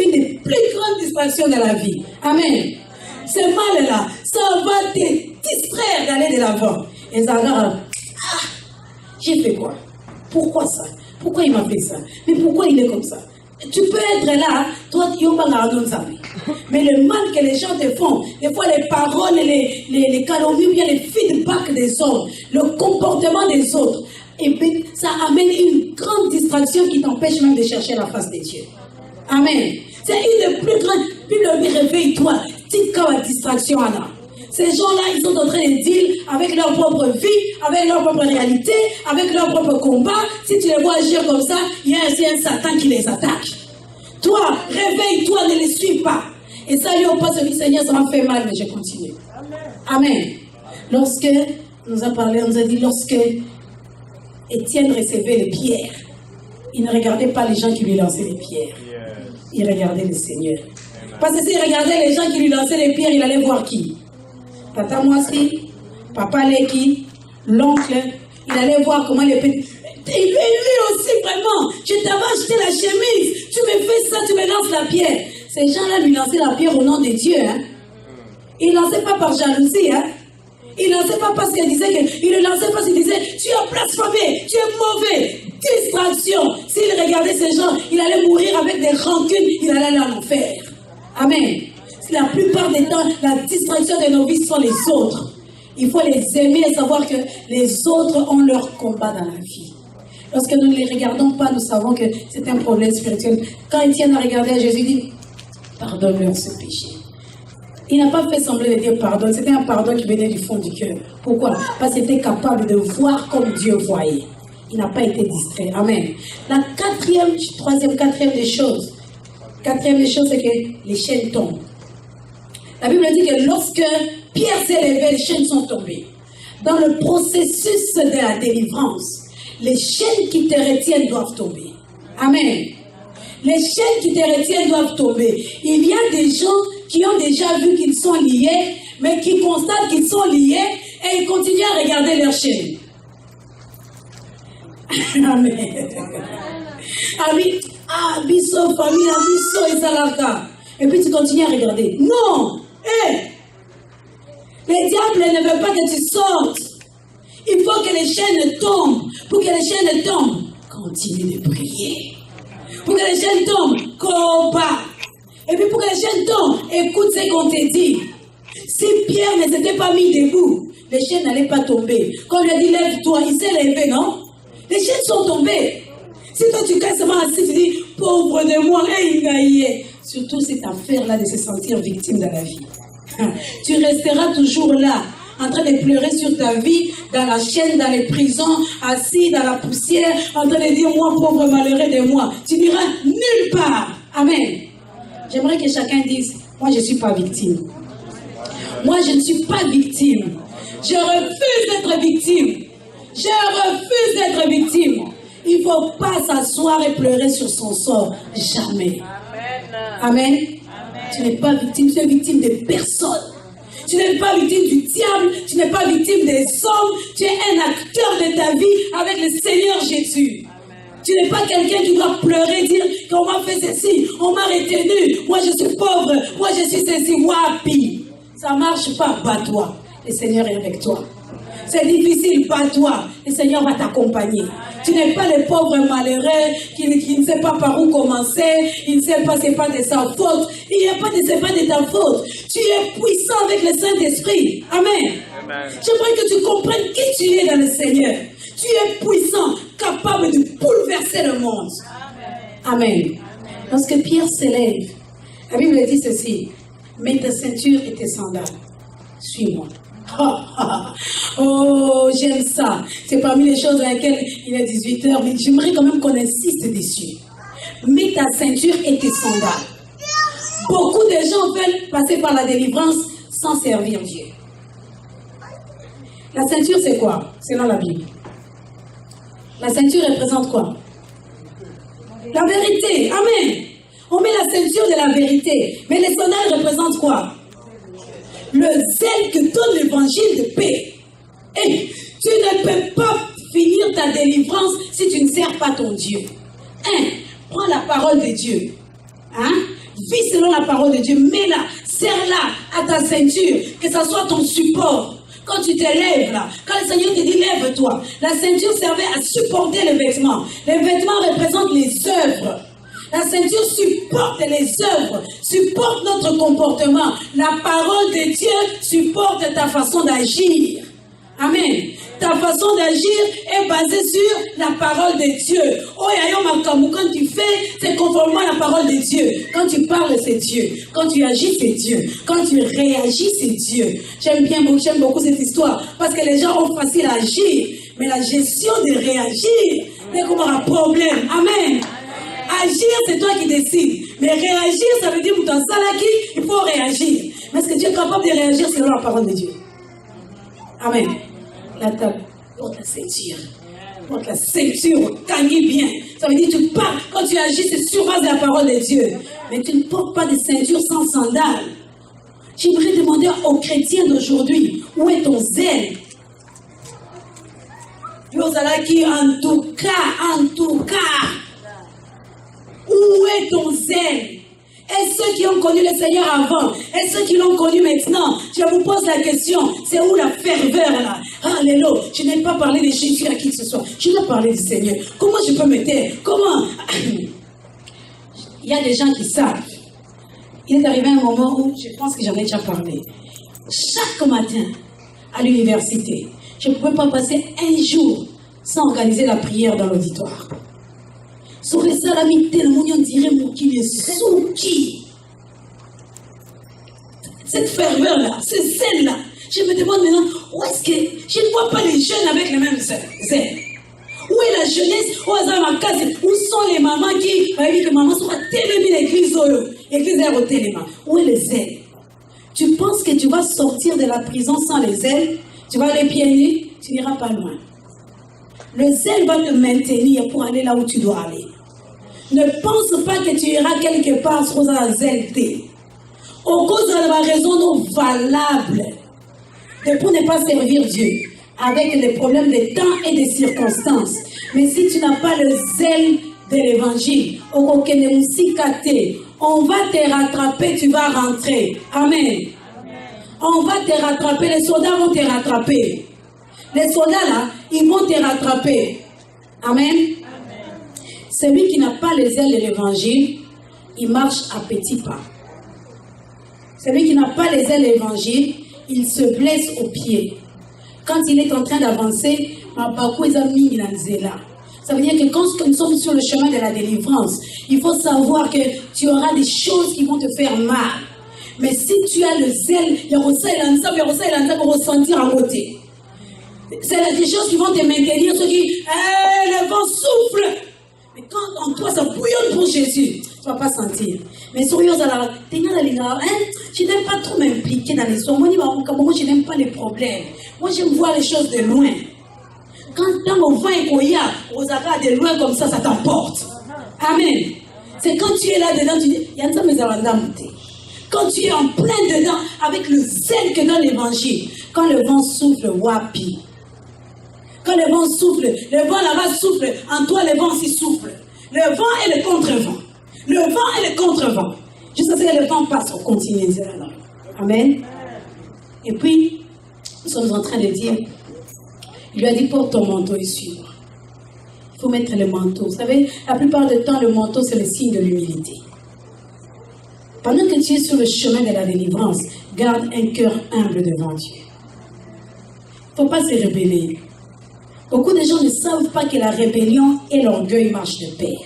C: Une des plus grandes distractions de la vie. Amen. Ce mal-là, ça va te distraire d'aller de l'avant. Et ça va, j'ai fait quoi? Pourquoi ça? Pourquoi il m'a fait ça? Mais pourquoi il est comme ça? Tu peux être là, toi, tu n'as pas la mais le mal que les gens te font, des fois les paroles, les calomnies, bien les feedbacks des hommes, le comportement des autres, et bien, ça amène une grande distraction qui t'empêche même de chercher la face de Dieu. Amen. C'est une des plus grandes. Bible dit, réveille-toi. Dis quand la distraction là. Ces gens-là, ils sont en train de deal avec leur propre vie, avec leur propre réalité, avec leur propre combat. Si tu les vois agir comme ça, il y a un Satan qui les attaque. Toi, réveille-toi, ne les suis pas. Et ça, lui, on passe au Seigneur, ça m'a fait mal, mais je continue. Amen. Lorsque, on nous a parlé, on nous a dit, lorsque Étienne recevait les pierres, il ne regardait pas les gens qui lui lançaient les pierres. Il regardait le Seigneur. Parce que s'il regardait les gens qui lui lançaient les pierres, il allait voir qui? Tata Moissi, Papa Leki, l'oncle, il allait voir comment les petits... Et lui aussi, vraiment, je t'avais acheté la chemise, tu me fais ça, tu me lances la pierre. Ces gens-là lui lançaient la pierre au nom de Dieu. Hein? Il ne lançait pas par jalousie. Hein? Il ne lançait pas parce qu'il disait que... Il ne lançait pas parce qu'il disait, tu as blasphémé, tu es mauvais. Distraction. S'il regardait ces gens, il allait mourir avec des rancunes, il allait aller en enfer. Amen. La plupart des temps, la distraction de nos vies sont les autres. Il faut les aimer et savoir que les autres ont leur combat dans la vie. Lorsque nous ne les regardons pas, nous savons que c'est un problème spirituel. Quand Étienne a regardé à Jésus, il dit, pardonne-leur ce péché. Il n'a pas fait sembler de dire pardon. C'était un pardon qui venait du fond du cœur. Pourquoi? Parce qu'il était capable de voir comme Dieu voyait. Il n'a pas été distrait. Amen. La quatrième des choses, c'est que les chaînes tombent. La Bible dit que lorsque Pierre s'est levé, les chaînes sont tombées. Dans le processus de la délivrance, les chaînes qui te retiennent doivent tomber. Amen. Les chaînes qui te retiennent doivent tomber. Il y a des gens qui ont déjà vu qu'ils sont liés, mais qui constatent qu'ils sont liés et ils continuent à regarder leurs chaînes. Amen. Abisso, famille, abisso et salaka. Et puis tu continues à regarder. Non! Le diable ne veut pas que tu sortes. Il faut que les chaînes tombent. Pour que les chaînes tombent, continue de prier. Pour que les chaînes tombent, combat. Et puis pour que les chaînes tombent, écoute ce qu'on te dit. Si Pierre ne s'était pas mis debout, les chaînes n'allaient pas tomber. Quand on lui a dit lève-toi, il s'est levé, non? Les chaînes sont tombées. Si toi tu casses seulement assis, tu dis pauvre de moi, surtout cette affaire-là de se sentir victime dans la vie. Tu resteras toujours là, en train de pleurer sur ta vie, dans la chaîne, dans les prisons, assis dans la poussière, en train de dire moi pauvre malheureux de moi. Tu n'iras nulle part. Amen. J'aimerais que chacun dise, moi je ne suis pas victime. Moi je ne suis pas victime. Je refuse d'être victime. Je refuse d'être victime. Il ne faut pas s'asseoir et pleurer sur son sort. Jamais. Amen. Amen. Tu n'es pas victime, tu es victime de personne. Tu n'es pas victime du diable, tu n'es pas victime des hommes. Tu es un acteur de ta vie avec le Seigneur Jésus. Amen. Tu n'es pas quelqu'un qui doit pleurer, dire qu'on m'a fait ceci, on m'a retenu, moi je suis pauvre, moi je suis ceci, wapi. Ça ne marche pas, bats-toi. Le Seigneur est avec toi. C'est difficile, bats-toi. Le Seigneur va t'accompagner. Tu n'es pas le pauvre malheureux qui ne sait pas par où commencer. Il ne sait pas, c'est pas de sa faute. Il n'y a pas de, c'est pas de ta faute. Tu es puissant avec le Saint-Esprit. Amen. Amen. J'aimerais que tu comprennes qui tu es dans le Seigneur. Tu es puissant, capable de bouleverser le monde. Amen. Amen. Lorsque Pierre s'élève, la Bible dit ceci. Mets ta ceinture et tes sandales. Suis-moi. Oh, j'aime ça. C'est parmi les choses dans lesquelles il est 18h, mais j'aimerais quand même qu'on insiste dessus. Mets ta ceinture et tes sandales. Beaucoup de gens veulent passer par la délivrance sans servir Dieu. La ceinture, c'est quoi? Selon la Bible. La ceinture représente quoi? La vérité. Amen. On met la ceinture de la vérité. Mais les sandales représentent quoi? Le zèle que donne l'évangile de paix. Et tu ne peux pas finir ta délivrance si tu ne sers pas ton Dieu. Prends la parole de Dieu. Vis selon la parole de Dieu. Mets-la, serre-la à ta ceinture. Que ça soit ton support. Quand tu te lèves là, quand le Seigneur te dit lève-toi, la ceinture servait à supporter les vêtements. Les vêtements représentent les œuvres. La ceinture supporte les œuvres, supporte notre comportement. La parole de Dieu supporte ta façon d'agir. Amen. Ta façon d'agir est basée sur la parole de Dieu. Oh, quand tu fais, c'est conformément à la parole de Dieu. Quand tu parles, c'est Dieu. Quand tu agis, c'est Dieu. Quand tu réagis, c'est Dieu. J'aime beaucoup cette histoire. Parce que les gens ont facile à agir. Mais la gestion de réagir, c'est comme un problème. Amen. Agir, c'est toi qui décides. Mais réagir, ça veut dire que dans ça, il faut réagir. Mais est-ce que Dieu est capable de réagir selon la parole de Dieu? Amen. La table, porte la ceinture. Porte la ceinture, gagnez bien. Ça veut dire que tu pars, quand tu agis, c'est sur base de la parole de Dieu. Mais tu ne portes pas de ceinture sans sandales. J'aimerais demander aux chrétiens d'aujourd'hui, où est ton zèle? En tout cas, où est ton zèle? Et ceux qui ont connu le Seigneur avant, et ceux qui l'ont connu maintenant, je vous pose la question, c'est où la ferveur là? Alléluia, je n'ai pas parlé de Jésus à qui que ce soit, je n'ai parlé du Seigneur. Comment je peux me taire? Comment? Il y a des gens qui savent. Il est arrivé un moment où, je pense que j'en ai déjà parlé, chaque matin à l'université, je ne pouvais pas passer un jour sans organiser la prière dans l'auditoire. Sur les salamités, le monde dirait Moukine Souki. Cette ferveur-là, ce zèle-là, je me demande maintenant, où est-ce que je ne vois pas les jeunes avec le même zèle? Où est la jeunesse? Où sont les mamans qui disent que maman soit télémie l'église? L'église est au téléma. Où est le zèle? Tu penses que tu vas sortir de la prison sans les ailes? Tu vas aller pieds nus? Tu n'iras pas loin. Le zèle va te maintenir pour aller là où tu dois aller. Ne pense pas que tu iras quelque part sur la zèle. Au cause de la raison non valable de pour ne pas servir Dieu avec les problèmes de temps et des circonstances. Mais si tu n'as pas le zèle de l'évangile, on va te rattraper, tu vas rentrer. Amen. On va te rattraper, les soldats vont te rattraper. Les soldats là, ils vont te rattraper. Amen. Celui qui n'a pas les ailes de l'évangile, il marche à petits pas. Celui qui n'a pas les ailes de l'évangile, il se blesse aux pieds. Quand il est en train d'avancer, ça veut dire que quand nous sommes sur le chemin de la délivrance, il faut savoir que tu auras des choses qui vont te faire mal. Mais si tu as le zèle, il y a ressentir à côté. C'est des choses qui vont te maintenir, ceux qui, le vent souffle. Mais quand en toi ça bouillonne pour Jésus, tu ne vas pas sentir. Mais sur je n'aime pas trop m'impliquer dans les soins. Moi, je n'aime pas les problèmes. Moi, j'aime voir les choses de loin. Quand on voit un koya, on s'arrête de loin comme ça t'emporte. Amen. C'est quand tu es là dedans, tu dis, quand tu es en plein dedans, avec le zèle que donne l'évangile, quand le vent souffle, wapi. Quand le vent souffle, le vent là-bas souffle, en toi le vent aussi souffle. Le vent et le contre-vent. Le vent et le contre-vent. Jusqu'à ce que le vent passe, on continue. Amen. Et puis, nous sommes en train de dire, il lui a dit, porte ton manteau et suis-moi. Il faut mettre le manteau. Vous savez, la plupart du temps, le manteau, c'est le signe de l'humilité. Pendant que tu es sur le chemin de la délivrance, garde un cœur humble devant Dieu. Il ne faut pas se rebeller. Beaucoup de gens ne savent pas que la rébellion et l'orgueil marchent de pair.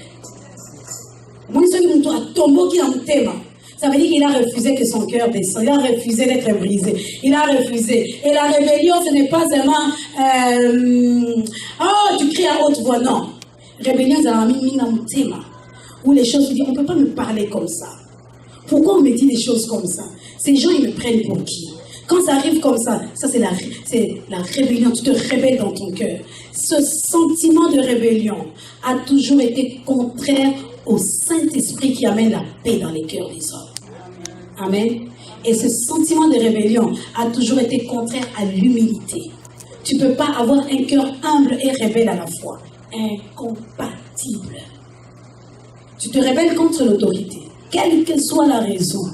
C: Ça veut dire qu'il a refusé que son cœur descende. Il a refusé d'être brisé. Il a refusé. Et la rébellion, ce n'est pas seulement oh, tu cries à haute voix. Non. Rébellion, c'est un thème où les choses se disent, on ne peut pas me parler comme ça. Pourquoi on me dit des choses comme ça? Ces gens, ils me prennent pour qui? Quand ça arrive comme ça c'est la rébellion, tu te rebelles dans ton cœur. Ce sentiment de rébellion a toujours été contraire au Saint-Esprit qui amène la paix dans les cœurs des hommes. Amen. Et ce sentiment de rébellion a toujours été contraire à l'humilité. Tu ne peux pas avoir un cœur humble et rebelle à la fois. Incompatible. Tu te rebelles contre l'autorité, quelle que soit la raison.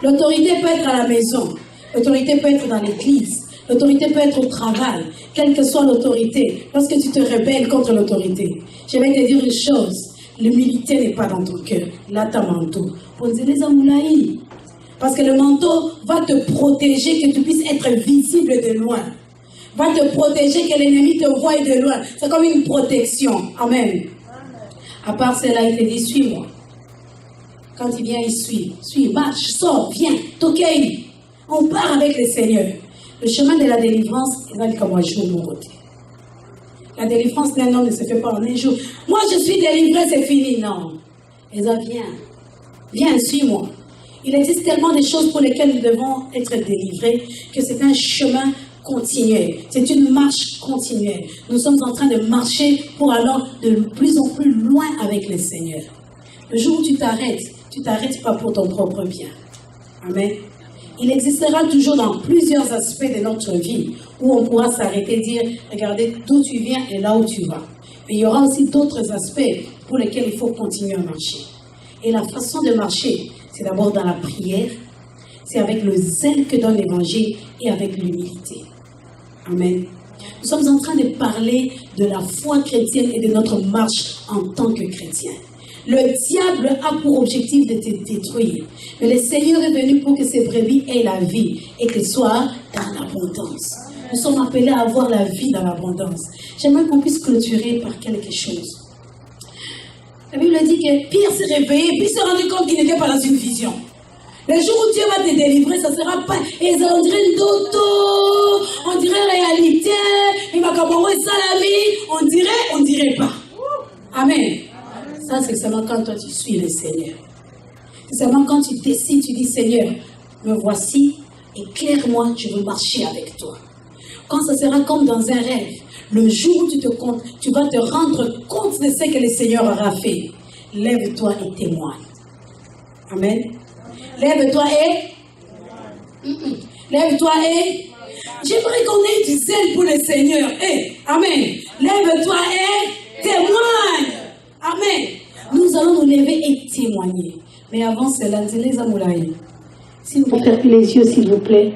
C: L'autorité peut être à la maison, l'autorité peut être dans l'église, l'autorité peut être au travail, quelle que soit l'autorité. Lorsque tu te rebelles contre l'autorité, je vais te dire une chose, l'humilité n'est pas dans ton cœur. Là, ta manteau. Parce que le manteau va te protéger, que tu puisses être visible de loin. Va te protéger, que l'ennemi te voie de loin. C'est comme une protection. Amen. À part cela, il te dit, suis-moi. Quand il vient, il suit. Suis, marche, sors, viens, t'occueille. On part avec le Seigneur. Le chemin de la délivrance, il va être comme un jour de mon côté. La délivrance d'un homme ne se fait pas en un jour. Moi, je suis délivré, c'est fini. Non. Et ça, viens, suis-moi. Il existe tellement de choses pour lesquelles nous devons être délivrés que c'est un chemin continuel. C'est une marche continuelle. Nous sommes en train de marcher pour aller de plus en plus loin avec le Seigneur. Le jour où tu t'arrêtes pas pour ton propre bien. Amen. Il existera toujours dans plusieurs aspects de notre vie où on pourra s'arrêter et dire, regardez d'où tu viens et là où tu vas. Mais il y aura aussi d'autres aspects pour lesquels il faut continuer à marcher. Et la façon de marcher, c'est d'abord dans la prière, c'est avec le zèle que donne l'Évangile et avec l'humilité. Amen. Nous sommes en train de parler de la foi chrétienne et de notre marche en tant que chrétien. Le diable a pour objectif de te détruire. Mais le Seigneur est venu pour que ses brebis aient la vie et qu'elles soient dans l'abondance. Nous sommes appelés à avoir la vie dans l'abondance. J'aimerais qu'on puisse clôturer par quelque chose. La Bible dit que Pierre s'est réveillé puis s'est rendu compte qu'il n'était pas dans une vision. Le jour où Dieu va te délivrer, ça ne sera pas on dirait une doto, on dirait réalité, il va commencer ça la vie, on dirait pas. Amen. Ça, c'est seulement quand toi tu suis le Seigneur. C'est seulement quand tu décides, tu dis Seigneur, me voici, éclaire-moi, je veux marcher avec toi. Quand ça sera comme dans un rêve, le jour où tu vas te rendre compte de ce que le Seigneur aura fait, lève-toi et témoigne. Amen. Lève-toi et... Lève-toi et... J'aimerais qu'on ait du zèle pour le Seigneur. Amen. Lève-toi et témoigne. Amen. Nous allons nous lever et témoigner. Mais avant cela, les amoulaïs, si vous fermez les yeux, s'il vous plaît,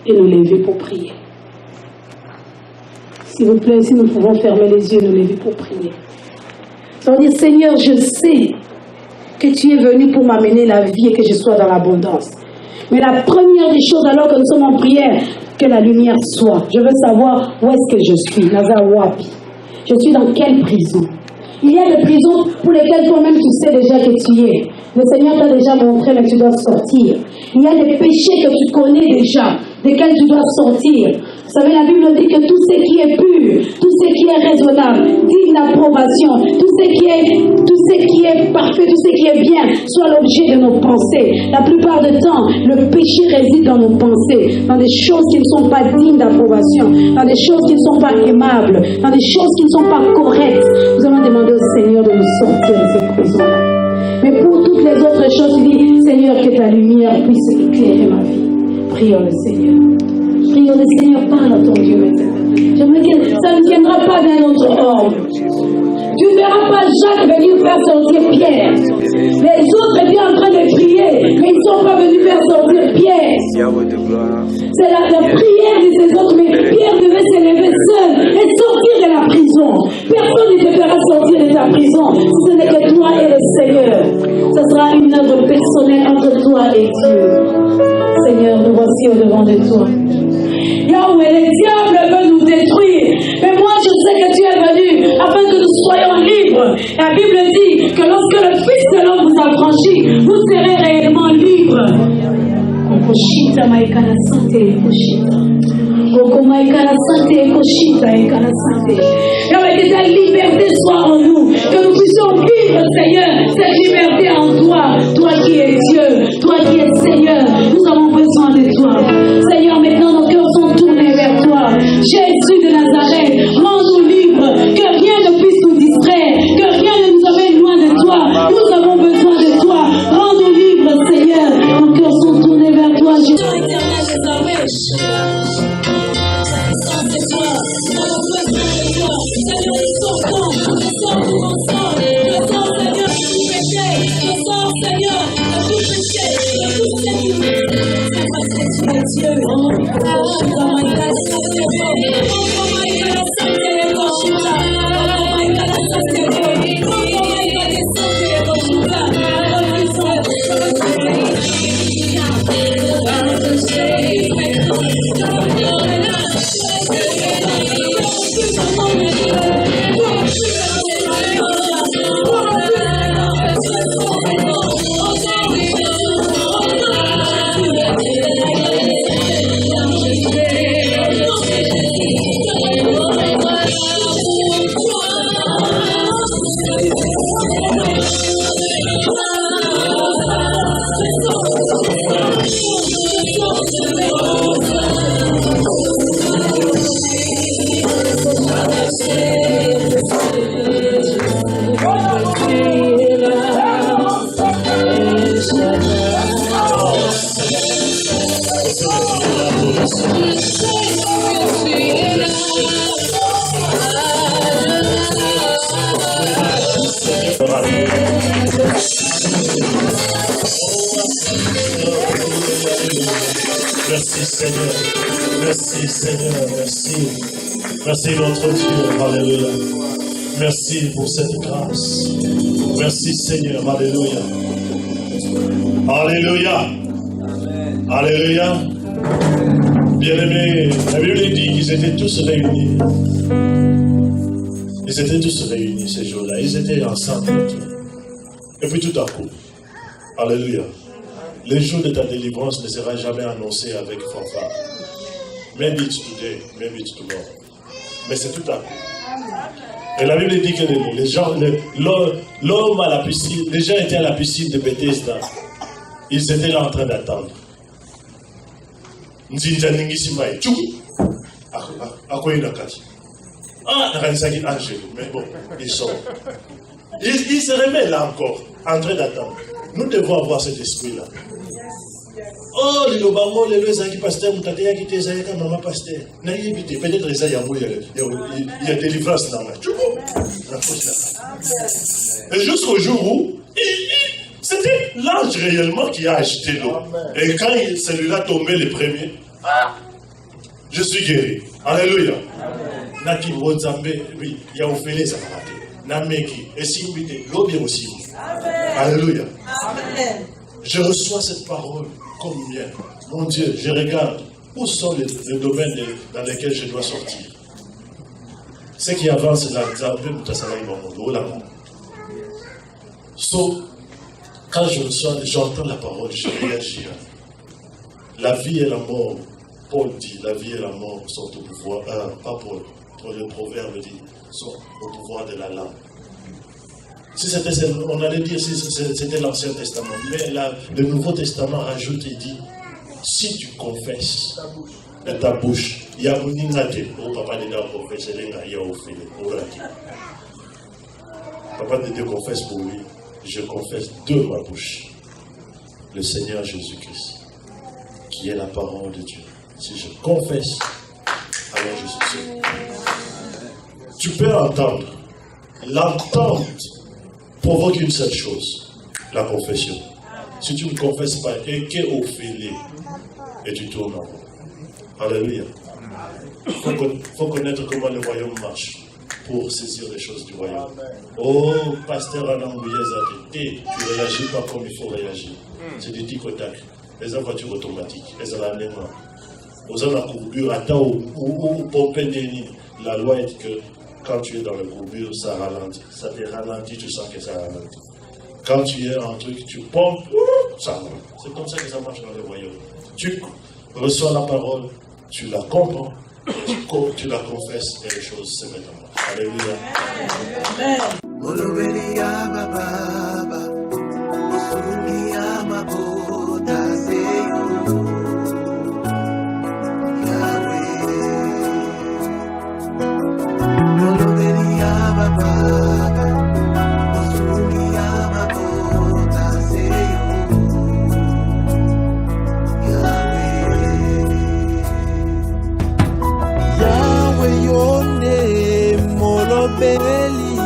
C: et nous lever pour prier. S'il vous plaît, si nous pouvons fermer les yeux et nous lever pour prier. Ça veut dire, Seigneur, je sais que tu es venu pour m'amener la vie et que je sois dans l'abondance. Mais la première des choses, alors que nous sommes en prière, que la lumière soit. Je veux savoir où est-ce que je suis, Nazawapi. Je suis dans quelle prison? Il y a des prisons pour lesquelles toi-même tu sais déjà que tu es. Le Seigneur t'a déjà montré, mais tu dois sortir. Il y a des péchés que tu connais déjà, desquels tu dois sortir. Vous savez, la Bible dit que tout ce qui est pur, tout ce qui est raisonnable, digne d'approbation, tout ce qui est parfait, tout ce qui est bien, soit l'objet de nos pensées. La plupart du temps, le péché réside dans nos pensées, dans des choses qui ne sont pas dignes d'approbation, dans des choses qui ne sont pas aimables, dans des choses qui ne sont pas correctes. Nous allons demander au Seigneur de nous sortir de ces prisons. Mais pour toutes les autres choses, il dit, Seigneur, que ta lumière puisse éclairer ma vie. Prions le Seigneur. Prions le Seigneur, parle à ton Dieu maintenant. J'aimerais que ça ne viendra pas d'un autre homme. Tu ne verras pas Jacques venir faire sortir Pierre. Les autres étaient en train de prier, mais ils ne sont pas venus faire sortir Pierre. C'est la prière de ces autres, mais Pierre devait se lever seul et sortir de la prison. Personne ne te fera sortir de ta prison si ce n'est que toi et le Seigneur. Ce sera une œuvre personnelle entre toi et Dieu. Seigneur, nous voici au-devant de toi. Yahweh, le diable veut nous détruire. Mais moi, je sais que tu es venu afin que nous soyons libres. La Bible dit que lorsque le Fils de l'homme vous a franchi, vous serez réellement libres. Koshita maikana sante koshita. Koko maikana sante koshita maikana sante. Que ta liberté soit en nous, que nous puissions vivre, Seigneur, cette liberté en toi, toi qui es Dieu, toi
B: Merci Seigneur, merci Seigneur, merci. Merci notre Dieu, alléluia. Merci pour cette grâce. Merci Seigneur, alléluia. Alléluia. Alléluia. Bien-aimés, la Bible dit qu'ils étaient tous réunis. Ils étaient tous réunis ces jours-là. Ils étaient ensemble. Et puis tout à coup, alléluia, le jour de ta délivrance ne sera jamais annoncé avec fanfare. Maybe it's today, maybe it's tomorrow. Mais c'est tout à coup. Et la Bible dit que les gens, l'homme à la piscine, les gens étaient à la piscine de Bethesda. Ils étaient là en train d'attendre. Mais bon, ils sont. Ils se remettent là encore, en train d'attendre. Nous devons avoir cet esprit-là. Oh, les lobango, les qui pasteur, vous avez quitté ça, maman pasteur. Peut-être ça, il y a délivrance dans la. Et jusqu'au jour où, c'était l'ange réellement qui a agité l'eau. Et quand celui-là tombait le premier, je suis guéri. Alléluia. Naki Wozambe, oui, il y a Ophélie Zamarate. Nameki, et si vous dites, l'objet aussi. Alléluia. Je reçois cette parole comme bien. Mon Dieu, je regarde où sont les domaines dans lesquels je dois sortir. Ce qui avance là, so, quand je reçois, j'entends la parole, je réagis. La vie et la mort, Paul dit, la vie et la mort sont au pouvoir, pas Paul, le proverbe dit, sont au pouvoir de la langue. Si on allait dire si c'était l'Ancien Testament, mais le Nouveau Testament rajoute et dit, si tu confesses de ta bouche, il y a un ingate, oh papa de Dieu confesse, il y a au fil, papa de Dieu confesse pour lui, je confesse de ma bouche, le Seigneur Jésus-Christ, qui est la parole de Dieu. Si je confesse, alors je suis sauvé. Tu peux entendre. L'entente provoque une seule chose, la confession. Si tu ne confesses pas, et qu'est au filet, et tu tournes en rond. Alléluia. Il faut connaître comment le royaume marche pour saisir les choses du royaume. Oh, pasteur tu ne réagis pas comme il faut réagir. C'est du tic-au-tac. Les voitures automatiques, les alarmes. Aux hommes à courbure, attends ou pomper des. La loi est que quand tu es dans le courbure, ça ralentit. Ça te ralentit, tu sens que ça ralentit. Quand tu es en truc, tu pompes, ça ralentit. C'est comme ça que ça marche dans le royaume. Tu reçois la parole, tu la comprends, tu la confesses et les choses se mettent en marche. Alléluia.
D: mabeli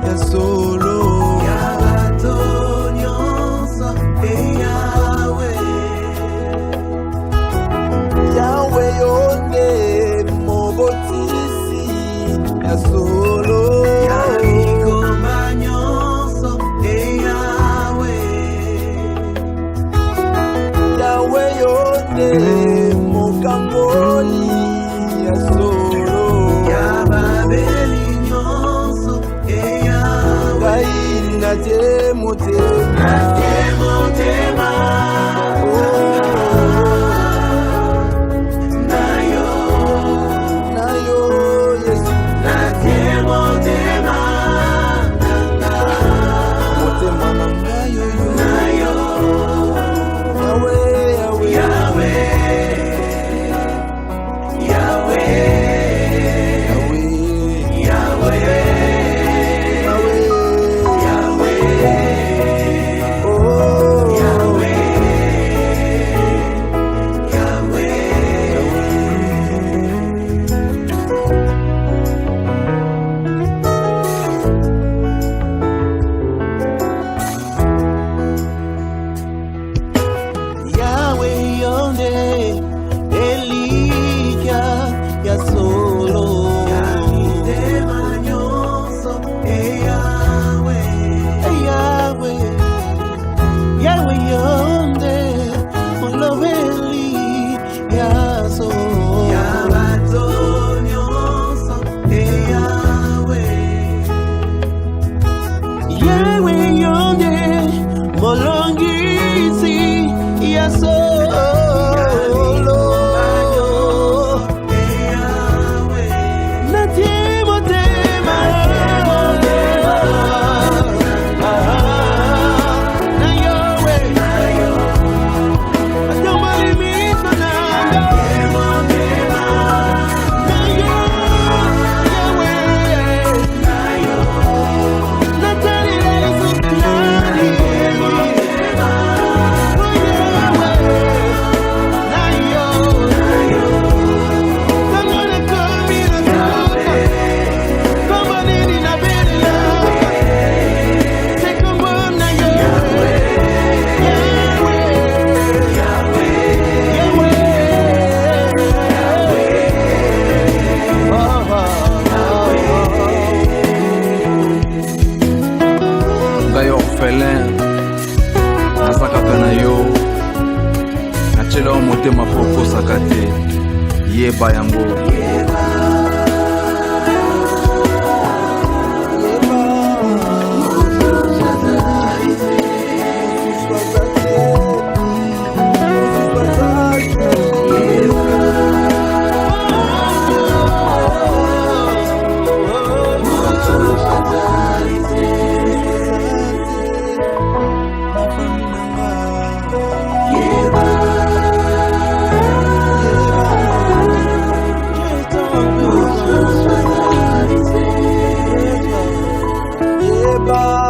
D: ya solo ya bato nyonso e Yahweh yonde mobotisi ya solo ya bikoma nyonso e Yahweh yonde mokamboli ya solo ya babeli nyonso e Yahweh nate motema motema pokosaka te yeba yango Bye.